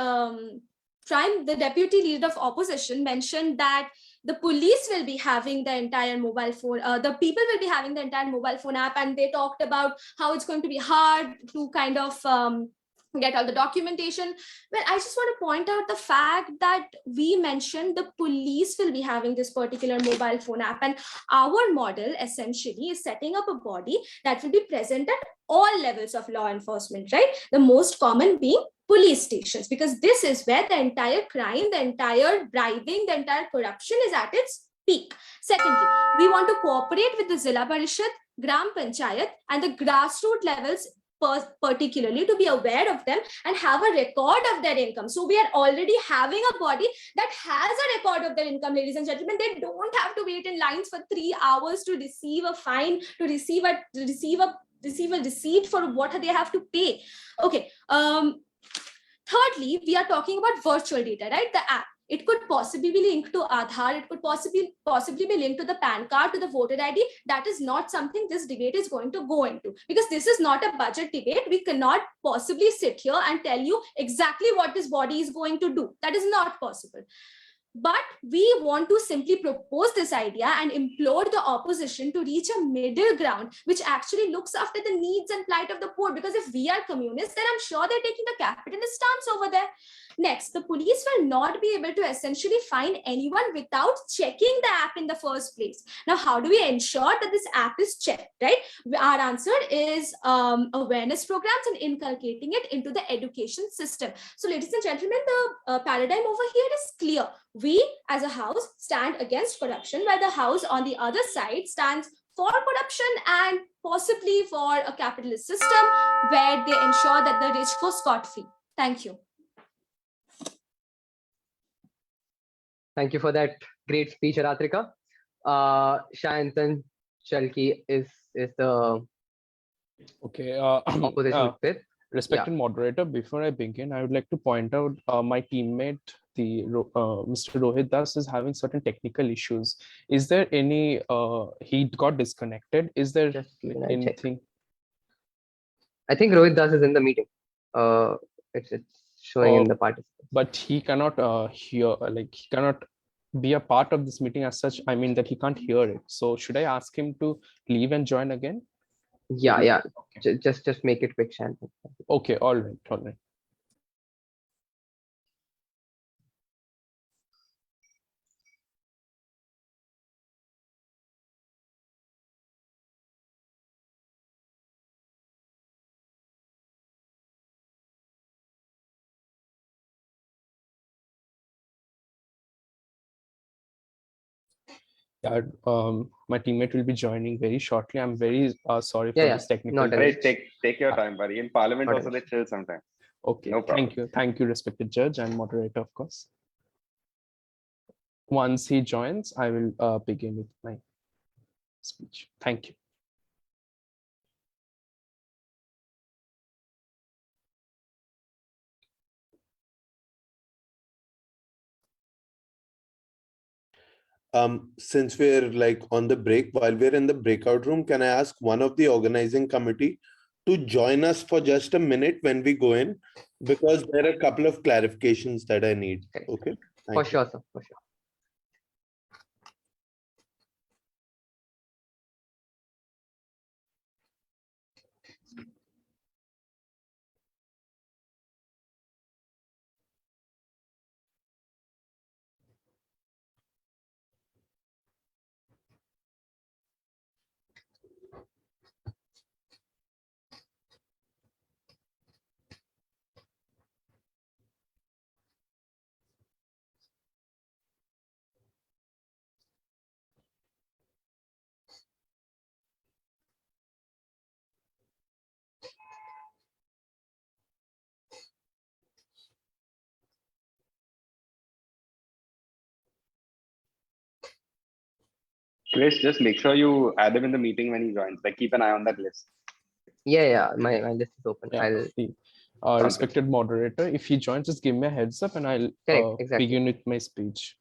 J: leader of opposition mentioned that the police will be having the entire mobile phone, the people will be having the entire mobile phone app, and they talked about how it's going to be hard to kind of get all the documentation. Well, I just want to point out the fact that we mentioned the police will be having this particular mobile phone app, and our model essentially is setting up a body that will be present at all levels of law enforcement, right? The most common being police stations, because this is where the entire crime, the entire bribing, the entire corruption is at its peak. Secondly, we want to cooperate with the Zilla Parishad, Gram Panchayat, and the grassroots levels particularly, to be aware of them and have a record of their income. So we are already having a body that has a record of their income, ladies and gentlemen. They don't have to wait in lines for 3 hours to receive a fine, to receive a receipt for what they have to pay. Okay. Thirdly, we are talking about virtual data, right? The app. It could possibly be linked to Aadhaar. It could possibly be linked to the PAN card, to the voter ID. That is not something this debate is going to go into, because this is not a budget debate. We cannot possibly sit here and tell you exactly what this body is going to do. That is not possible. But we want to simply propose this idea and implore the opposition to reach a middle ground, which actually looks after the needs and plight of the poor. Because if we are communists, then I'm sure they're taking a capitalist stance over there. Next, the police will not be able to essentially fine anyone without checking the app in the first place. Now, how do we ensure that this app is checked, right? Our answer is awareness programs and inculcating it into the education system. So, ladies and gentlemen, the paradigm over here is clear. We, as a house, stand against corruption, while the house on the other side stands for corruption and possibly for a capitalist system where they ensure that the rich go scot-free. Thank you.
A: Thank you for that great speech, Aratrika. Shayantan Chalki is the opposition with.
K: Respected moderator, before I begin, I would like to point out my teammate, Mr. Rohit Das, is having certain technical issues. Is there any, he got disconnected? Is there anything?
A: I think Rohit Das is in the meeting. It's showing in the participants.
K: But he cannot hear, like he cannot be a part of this meeting as such. I mean that he can't hear it. So should I ask him to leave and join again?
A: Yeah. Okay. Just make it quick, Shantan.
K: Okay, all right. Yeah, my teammate will be joining very shortly. I'm very sorry for
A: Yeah,
K: this technical
A: not an
C: Hey,
K: glitch.
C: take your time, buddy. In Parliament
A: Not
C: also
A: an
C: they chill sometimes.
K: Okay,
C: No problem.
K: thank you, respected judge and moderator, of course. Once he joins, I will begin with my speech. Thank you.
L: Since we're like on the break, while we're in the breakout room, can I ask one of the organizing committee to join us for just a minute when we go in? Because there are a couple of clarifications that I need.
A: Correct.
L: Okay.
A: For
L: Thank you.
A: sure, sir. For sure.
C: Chris, just make sure you add him in the meeting when he joins. Like keep an eye on that list.
A: Yeah. My list is open.
K: Yeah,
A: I'll
K: the
C: Sounds
K: respected moderator, if he joins, just give me a heads up and I'll
A: correct. Exactly.
K: begin with my speech.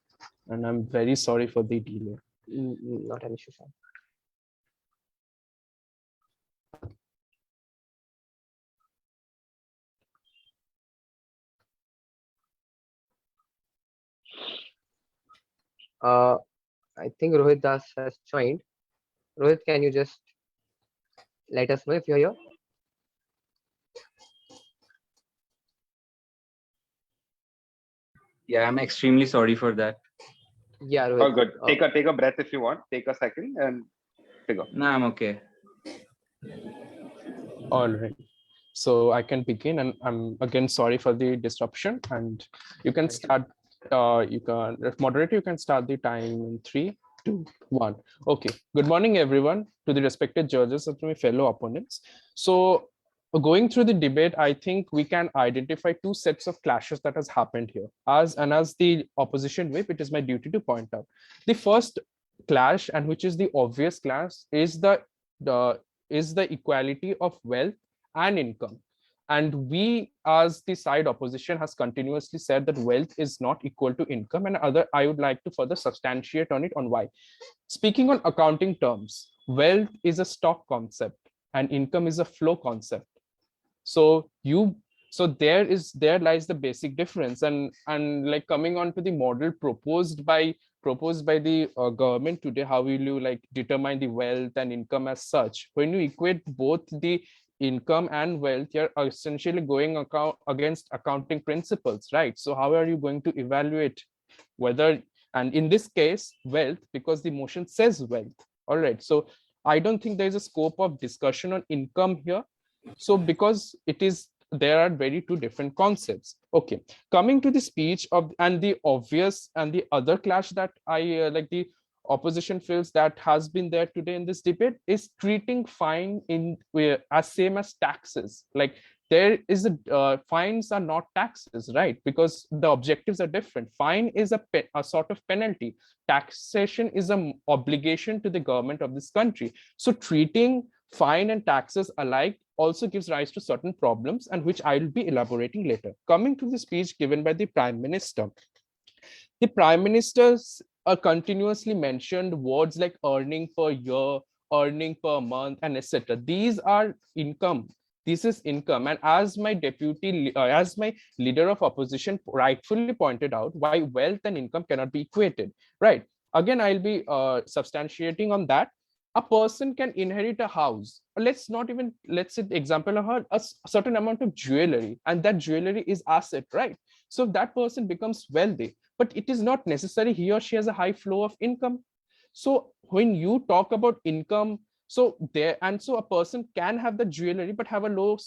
K: And I'm very sorry for the delay.
A: Not an issue, sir. I think Rohit Das has joined. Rohit, can you just let us know if you're here?
M: Yeah, I'm extremely sorry for that.
A: Yeah, Rohit.
C: Oh, good. Take a breath if you want. Take a second and figure.
M: No, I'm okay.
K: All right. So I can begin, and I'm again sorry for the disruption. And you can start. Moderator, you can start the time in 3, 2, 1. Okay. Good morning, everyone, to the respected judges and to my fellow opponents. So, going through the debate, I think we can identify two sets of clashes that has happened here. As the opposition whip, it is my duty to point out the first clash, and which is the obvious clash, is the equality of wealth and income. And we, as the side opposition, has continuously said that wealth is not equal to income, and I would like to further substantiate on it on why. Speaking on accounting terms, wealth is a stock concept and income is a flow concept. So there lies the basic difference. And like coming on to the model proposed by the government today, how will you like determine the wealth and income as such? When you equate both the income and wealth, you're essentially going against accounting principles, right? So how are you going to evaluate whether, and in this case, wealth, because the motion says wealth. All right, so I don't think there's a scope of discussion on income here. So because there are very two different concepts. Okay, coming to the speech of and the obvious and the other clash that I like the opposition feels that has been there today in this debate is treating fine as same as taxes. Like there is fines are not taxes, right? Because the objectives are different. Fine is a sort of penalty. Taxation is an obligation to the government of this country. So treating fine and taxes alike also gives rise to certain problems, and which I will be elaborating later. Coming to the speech given by the Prime Minister. The Prime Minister's continuously mentioned words like earning per year, earning per month, and etc. These are income. This is income. And as my leader of opposition rightfully pointed out, why wealth and income cannot be equated, right? Again, I'll be substantiating on that. A person can inherit a house. Let's say the example of a certain amount of jewelry, and that jewelry is asset, right? So that person becomes wealthy, but it is not necessary he or she has a high flow of income. So when you talk about income, so a person can have the jewelry but have a low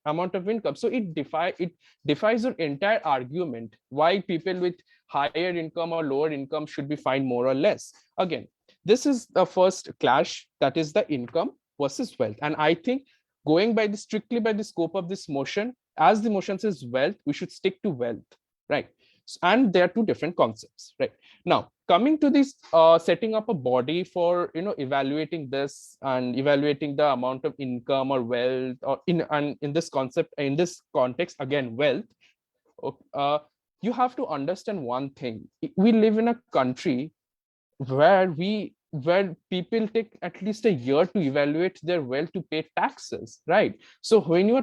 K: amount of income. So it defies your entire argument why people with higher income or lower income should be fined more or less. Again, This is the first clash, that is the income versus wealth. And I think going by the strictly by the scope of this motion, as the motion says wealth, we should stick to wealth, right? And there are two different concepts, right? Now, coming to this, setting up a body for evaluating this and evaluating the amount of income or wealth, or in this concept, in this context, again, wealth. You have to understand one thing. We live in a country where people take at least a year to evaluate their wealth to pay taxes, right? So when you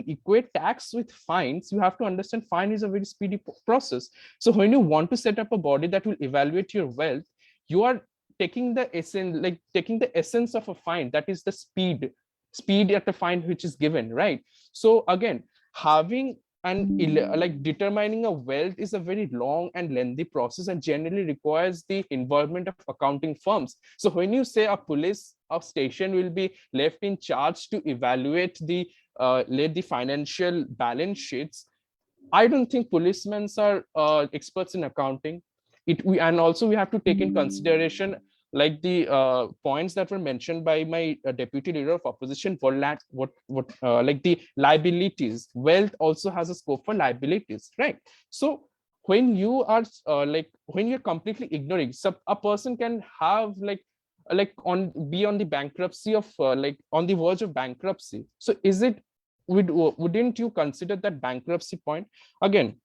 K: equate tax with fines, you have to understand fine is a very speedy process. So when you want to set up a body that will evaluate your wealth, you are taking the essence of a fine, that is the speed at the fine which is given, right? So again, having and determining a wealth is a very long and lengthy process and generally requires the involvement of accounting firms. So when you say a police station will be left in charge to evaluate the financial balance sheets, I don't think policemen are experts in accounting. And also we have to take in consideration like the points that were mentioned by my deputy leader of opposition for like the liabilities. Wealth also has a scope for liabilities, right? So when you are when you're completely ignoring, a person can have be on the bankruptcy of on the verge of bankruptcy. So wouldn't you consider that bankruptcy point? Again,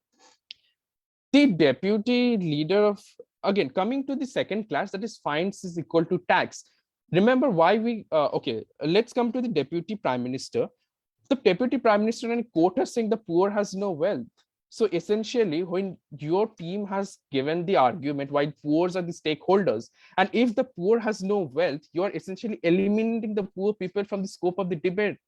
K: the deputy leader of, again, coming to the second class, that is fines is equal to tax. Remember why we, okay, let's come to the deputy prime minister. The deputy prime minister and court are saying the poor has no wealth. So essentially, when your team has given the argument why poor are the stakeholders, and if the poor has no wealth, you are essentially eliminating the poor people from the scope of the debate.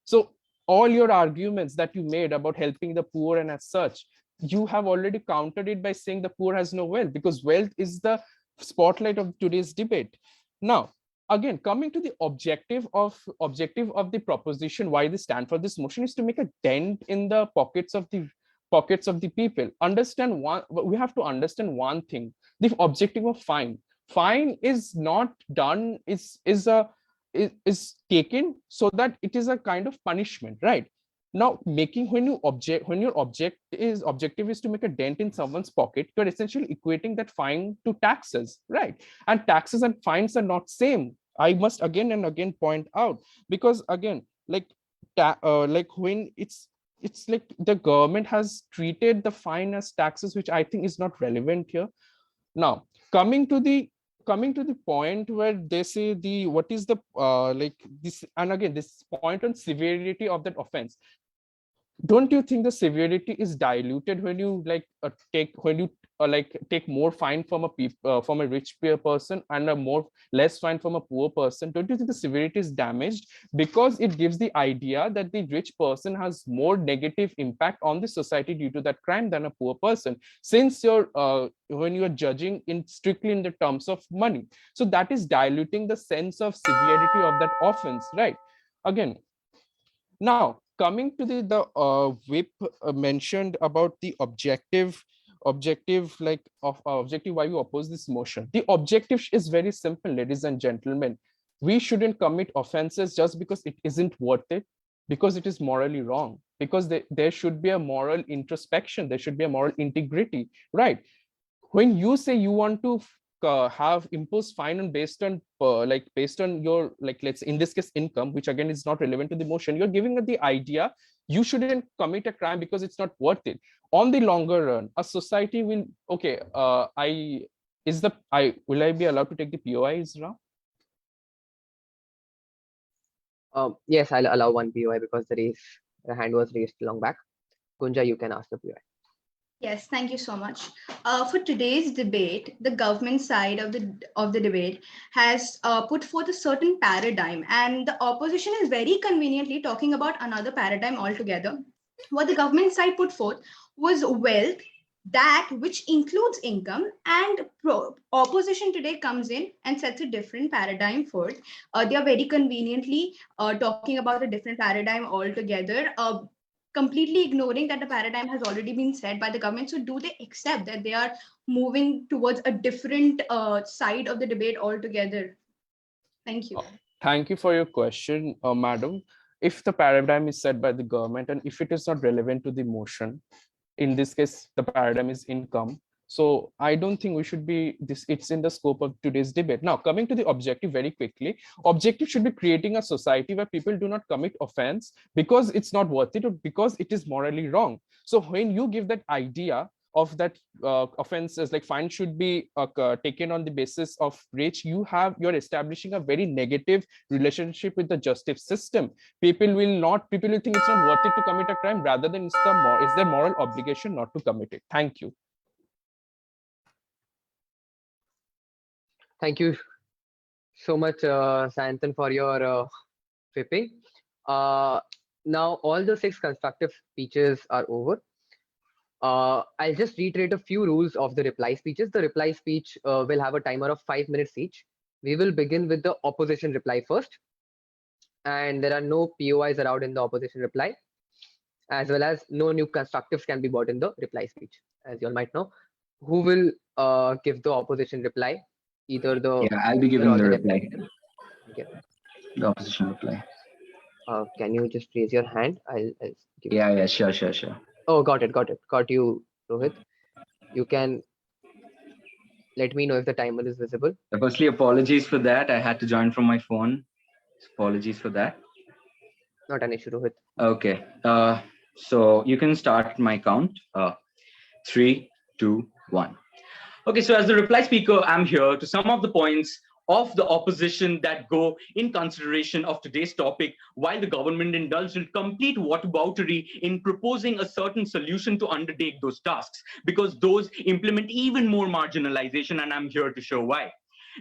K: So all your arguments that you made about helping the poor and as such, you have already countered it by saying the poor has no wealth, because wealth is the spotlight of today's debate. Now, again, coming to the objective of the proposition, why they stand for this motion is to make a dent in the pockets of the people. We have to understand one thing: the objective of fine is not done, is taken so that it is a kind of punishment, right? Now, when your objective is to make a dent in someone's pocket, you're essentially equating that fine to taxes, right? And taxes and fines are not same. I must again and again point out, because again, when it's like the government has treated the fine as taxes, which I think is not relevant here. Now, coming to the point where they say what is the this, and again, this point on severity of that offense. Don't you think the severity is diluted when you take more fine from a rich person and a less fine from a poor person? Don't you think the severity is damaged, because it gives the idea that the rich person has more negative impact on the society due to that crime than a poor person, since when you're judging strictly in the terms of money? So that is diluting the sense of severity of that offense, right? Again, now, coming to the whip mentioned about the objective why we oppose this motion. The objective is very simple, ladies and gentlemen. We shouldn't commit offenses just because it isn't worth it, because it is morally wrong, because there should be a moral introspection, there should be a moral integrity, right? When you say you want to have imposed fine on based on your, let's say in this case, income, which again is not relevant to the motion, you're giving the idea you shouldn't commit a crime because it's not worth it. On the longer run, a society will, okay, will I be allowed to take the POI, Isra?
A: Yes, I'll allow one POI because the hand was raised long back. Kunja, you can ask the POI.
I: Yes, thank you so much. For today's debate, the government side of the debate has put forth a certain paradigm, and the opposition is very conveniently talking about another paradigm altogether. What the government side put forth was wealth, that which includes income, and opposition today comes in and sets a different paradigm forth. They are very conveniently talking about a different paradigm altogether. completely ignoring that the paradigm has already been set by the government. So do they accept that they are moving towards a different side of the debate altogether? Thank you.
K: Thank you for your question, madam. If the paradigm is set by the government and if it is not relevant to the motion, in this case, the paradigm is income. So I don't think we should be this. It's in the scope of today's debate. Now, coming to the objective very quickly, objective should be creating a society where people do not commit offense because it's not worth it or because it is morally wrong. So when you give that idea of that offenses like fine should be taken on the basis of rich, you're establishing a very negative relationship with the justice system. People will think it's not worth it to commit a crime, rather than it's their moral obligation not to commit it. Thank you.
A: Thank you so much, Sayantan, for your fipping. Now all the 6 constructive speeches are over. I'll just reiterate a few rules of the reply speeches. The reply speech will have a timer of 5 minutes each. We will begin with the opposition reply first. And there are no POIs allowed in the opposition reply, as well as no new constructives can be brought in the reply speech, as you all might know. Who will give the opposition reply? Either the...
M: Yeah, I'll be giving the reply.
A: Okay.
M: The opposition reply.
A: Can you just raise your hand? I'll give
M: Yeah, sure.
A: Oh, got it. Got you, Rohit. You can let me know if the timer is visible.
M: Firstly, apologies for that. I had to join from my phone. Apologies for that.
A: Not an issue, Rohit.
M: Okay. So you can start my count. 3, 2, 1. Okay, so as the reply speaker, I'm here to sum up the points of the opposition that go in consideration of today's topic, while the government indulged in complete whataboutery in proposing a certain solution to undertake those tasks, because those implement even more marginalization, and I'm here to show why.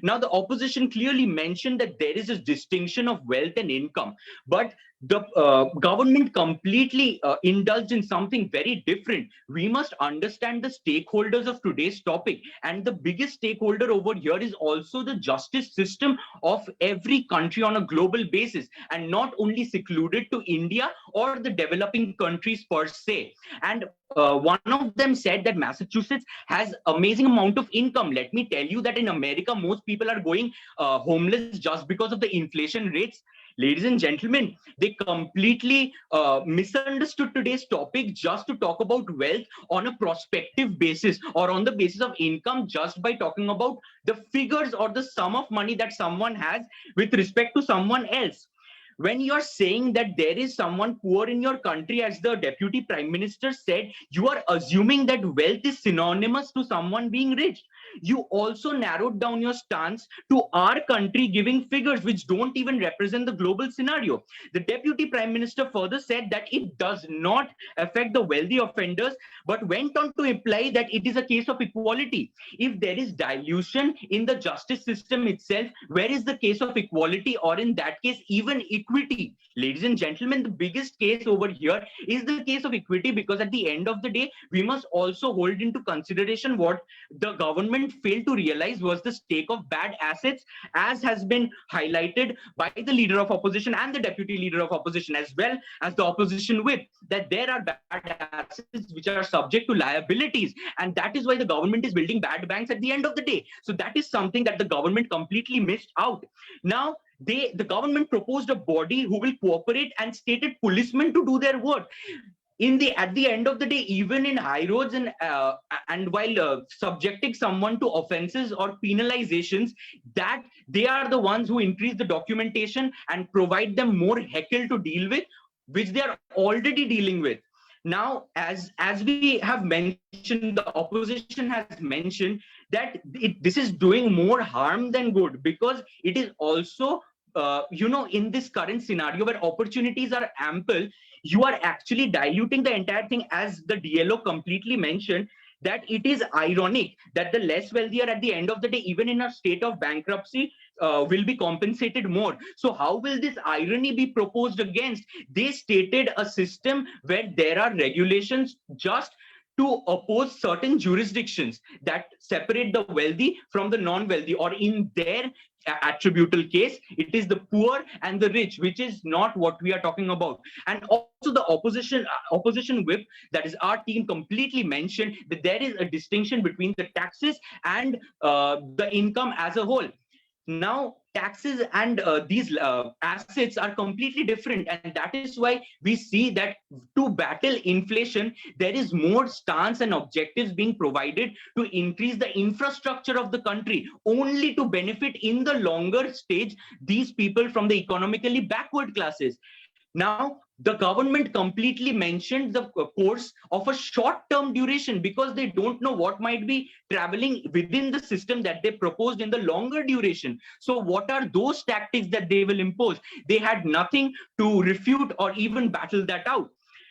M: Now, the opposition clearly mentioned that there is a distinction of wealth and income, but the government completely indulged in something very different. We must understand the stakeholders of today's topic, and the biggest stakeholder over here is also the justice system of every country on a global basis, and not only secluded to India or the developing countries per se. And one of them said that Massachusetts has amazing amount of income. Let me tell you that in America, most people are going homeless just because of the inflation rates. Ladies and gentlemen, they completely misunderstood today's topic just to talk about wealth on a prospective basis or on the basis of income, just by talking about the figures or the sum of money that someone has with respect to someone else. When you're saying that there is someone poor in your country, as the Deputy Prime Minister said, you are assuming that wealth is synonymous to someone being rich. You also narrowed down your stance to our country giving figures which don't even represent the global scenario. The Deputy Prime Minister further said that it does not affect the wealthy offenders, but went on to imply that it is a case of equality. If there is dilution in the justice system itself, where is the case of equality, or in that case, even equity? Ladies and gentlemen, the biggest case over here is the case of equity, because at the end of the day, we must also hold into consideration what the government failed to realize was the stake of bad assets, as has been highlighted by the leader of opposition and the deputy leader of opposition, as well as the opposition whip, that there are bad assets which are subject to liabilities, and that is why the government is building bad banks at the end of the day. So that is something that the government completely missed out. Now, the government proposed a body who will cooperate and stated policemen to do their work. At the end of the day, even in high roads and while subjecting someone to offenses or penalizations, that they are the ones who increase the documentation and provide them more heckle to deal with, which they are already dealing with. Now, as we have mentioned, the opposition has mentioned that this is doing more harm than good, because it is also in this current scenario where opportunities are ample, you are actually diluting the entire thing, as the DLO completely mentioned, that it is ironic that the less wealthier at the end of the day, even in a state of bankruptcy, will be compensated more. So how will this irony be proposed against? They stated a system where there are regulations just to oppose certain jurisdictions that separate the wealthy from the non-wealthy, or in their attributable case, it is the poor and the rich, which is not what we are talking about. And also the opposition whip, that is our team, completely mentioned that there is a distinction between the taxes and the income as a whole. Now, taxes and these assets are completely different, and that is why we see that to battle inflation, there is more stance and objectives being provided to increase the infrastructure of the country, only to benefit in the longer stage these people from the economically backward classes. Now, the government completely mentioned the course of a short-term duration because they don't know what might be traveling within the system that they proposed in the longer duration. So what are those tactics that they will impose? They had nothing to refute or even battle that out.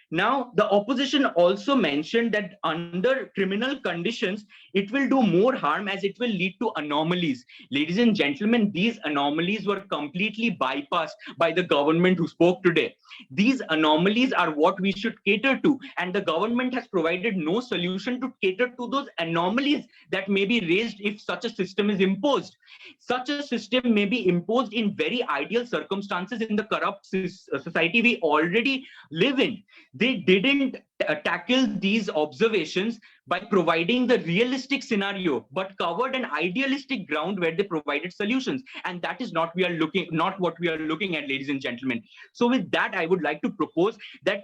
M: Now, the opposition also mentioned that under criminal conditions, it will do more harm as it will lead to anomalies. Ladies and gentlemen, these anomalies were completely bypassed by the government who spoke today. These anomalies are what we should cater to, and the government has provided no solution to cater to those anomalies that may be raised if such a system is imposed. Such a system may be imposed in very ideal circumstances in the corrupt society we already live in. They didn't tackle these observations by providing the realistic scenario, but covered an idealistic ground where they provided solutions. And that is not what we are looking at, ladies and gentlemen. So with that, I would like to propose that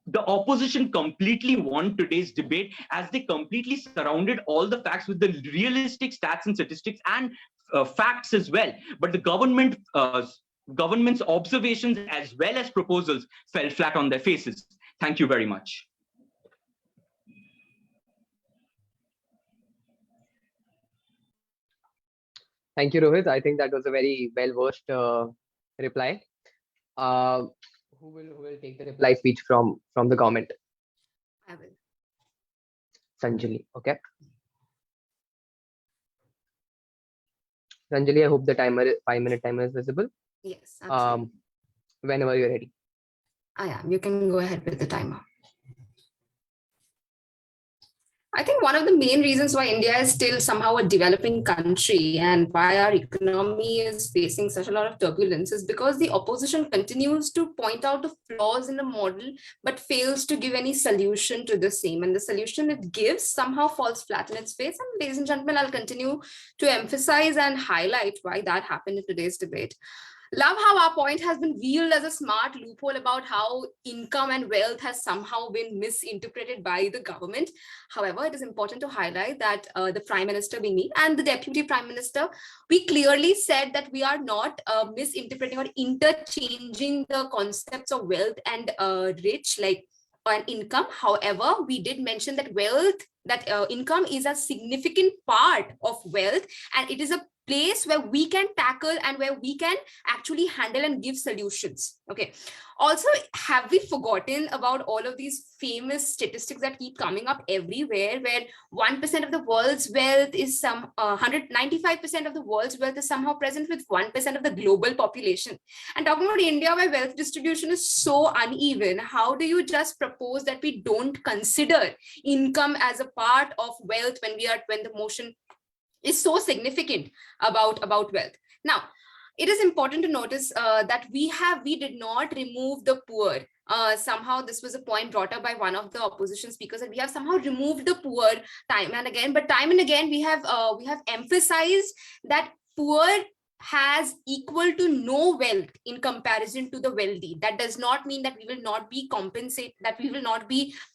M: the opposition completely won today's debate as they completely surrounded all the facts with the realistic stats and statistics and facts as well. But the government's observations as well as proposals fell flat on their faces. Thank you very much.
A: Thank you, Rohit. I think that was a very well-versed reply. Who will take the reply speech from the government?
F: I will.
A: Sanjali, okay. Sanjali, I hope the 5-minute timer is visible.
F: Yes, absolutely.
A: Whenever you're ready.
F: I am. You can go ahead with the timer. I think one of the main reasons why India is still somehow a developing country and why our economy is facing such a lot of turbulence is because the opposition continues to point out the flaws in the model, but fails to give any solution to the same. And the solution it gives somehow falls flat in its face. And ladies and gentlemen, I'll continue to emphasize and highlight why that happened in today's debate. Love how our point has been wheeled as a smart loophole about how income and wealth has somehow been misinterpreted by the government. However, it is important to highlight that the Prime Minister, being me, and the Deputy Prime Minister, we clearly said that we are not misinterpreting or interchanging the concepts of wealth and rich, like an income. However, we did mention that income is a significant part of wealth, and it is a place where we can tackle and where we can actually handle and give solutions. Okay. Also, have we forgotten about all of these famous statistics that keep coming up everywhere, where 1% of the world's wealth is 195% of the world's wealth is somehow present with 1% of the global population. And talking about India, where wealth distribution is so uneven, how do you just propose that we don't consider income as a part of wealth when the motion is so significant about wealth? Now, it is important to notice that we did not remove the poor. Somehow this was a point brought up by one of the opposition speakers, that we have somehow removed the poor time and again. But time and again, we have emphasized that poor has equal to no wealth in comparison to the wealthy. That does not mean that we will not be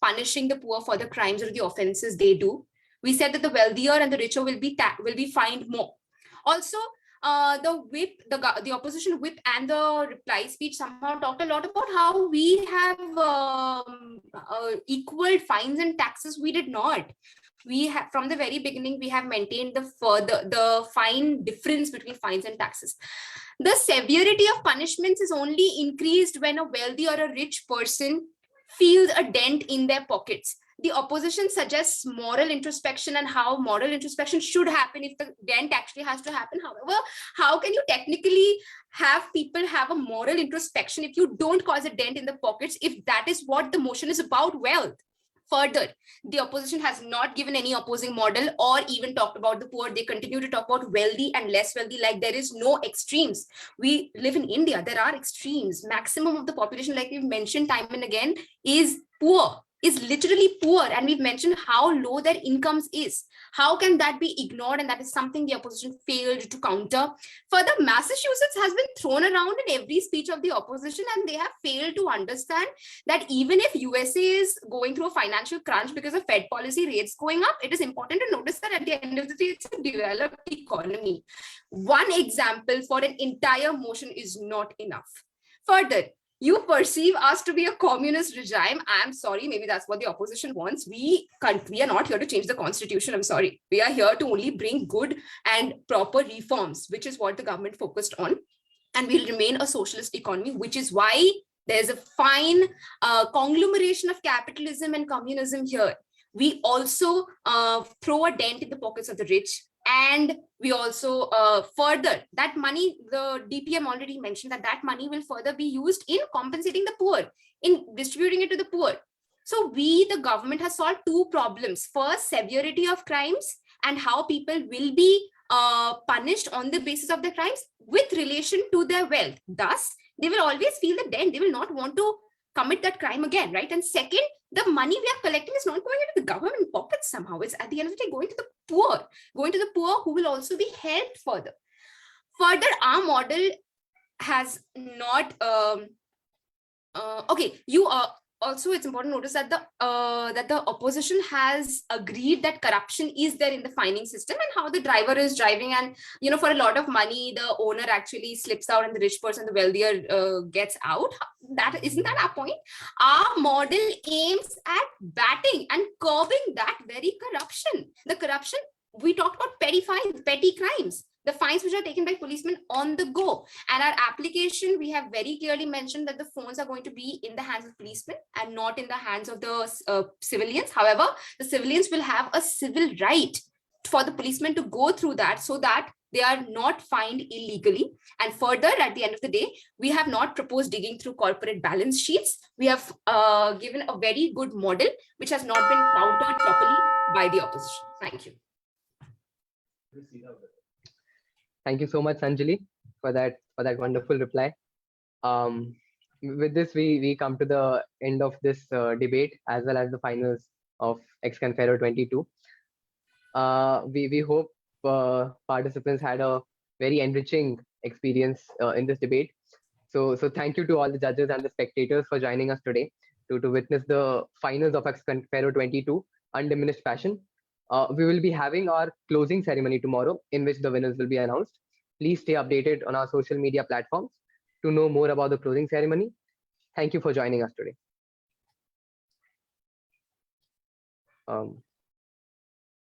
F: punishing the poor for the crimes or the offenses they do. We said that the wealthier and the richer will be fined more. Also, the opposition whip and the reply speech somehow talked a lot about how we have equal fines and taxes. We did not. We have, from the very beginning, we have maintained the fine difference between fines and taxes. The severity of punishments is only increased when a wealthy or a rich person feels a dent in their pockets. The opposition suggests moral introspection and how moral introspection should happen if the dent actually has to happen. However, how can you technically have people have a moral introspection if you don't cause a dent in the pockets, if that is what the motion is about, wealth? Further, the opposition has not given any opposing model or even talked about the poor. They continue to talk about wealthy and less wealthy, like there is no extremes. We live in India, there are extremes. Maximum of the population, like we've mentioned time and again, is poor, is literally poor, and we've mentioned how low their incomes is. How can that be ignored? And that is something the opposition failed to counter. Further, Massachusetts has been thrown around in every speech of the opposition, and they have failed to understand that even if USA is going through a financial crunch because of Fed policy rates going up, it is important to notice that at the end of the day, it's a developed economy. One example for an entire motion is not enough. Further, you perceive us to be a communist regime. I'm sorry, maybe that's what the opposition wants. We are not here to change the constitution. I'm sorry. We are here to only bring good and proper reforms, which is what the government focused on. And we'll remain a socialist economy, which is why there's a fine conglomeration of capitalism and communism here. We also throw a dent in the pockets of the rich. And we also further, that money, the DPM already mentioned that money will further be used in compensating the poor, in distributing it to the poor. So we, the government, has solved two problems. First, severity of crimes and how people will be punished on the basis of their crimes with relation to their wealth. Thus, they will always feel the dent. They will not want to commit that crime again, right? And second, the money we are collecting is not going into the government pockets somehow. It's at the end of the day going to the poor who will also be helped further. Further, our model has not, also, it's important to notice that the opposition has agreed that corruption is there in the fining system, and how the driver is driving, and for a lot of money the owner actually slips out and the rich person, the wealthier, gets out. That isn't that our point? Our model aims at batting and curbing that very corruption. The corruption, we talked about petty fines, petty crimes, the fines which are taken by policemen on the go. And our application, we have very clearly mentioned that the phones are going to be in the hands of policemen and not in the hands of the civilians. However, the civilians will have a civil right for the policemen to go through that, so that they are not fined illegally. And further, at the end of the day, we have not proposed digging through corporate balance sheets. We have given a very good model which has not been countered properly by the opposition. Thank you.
A: Thank you so much, Sanjali, for that wonderful reply. With this, we come to the end of this debate, as well as the finals of X-Confero'22. We hope participants had a very enriching experience in this debate. So thank you to all the judges and the spectators for joining us today to witness the finals of X-Confero'22 undiminished fashion. We will be having our closing ceremony tomorrow, in which the winners will be announced. Please stay updated on our social media platforms to know more about the closing ceremony. Thank you for joining us today.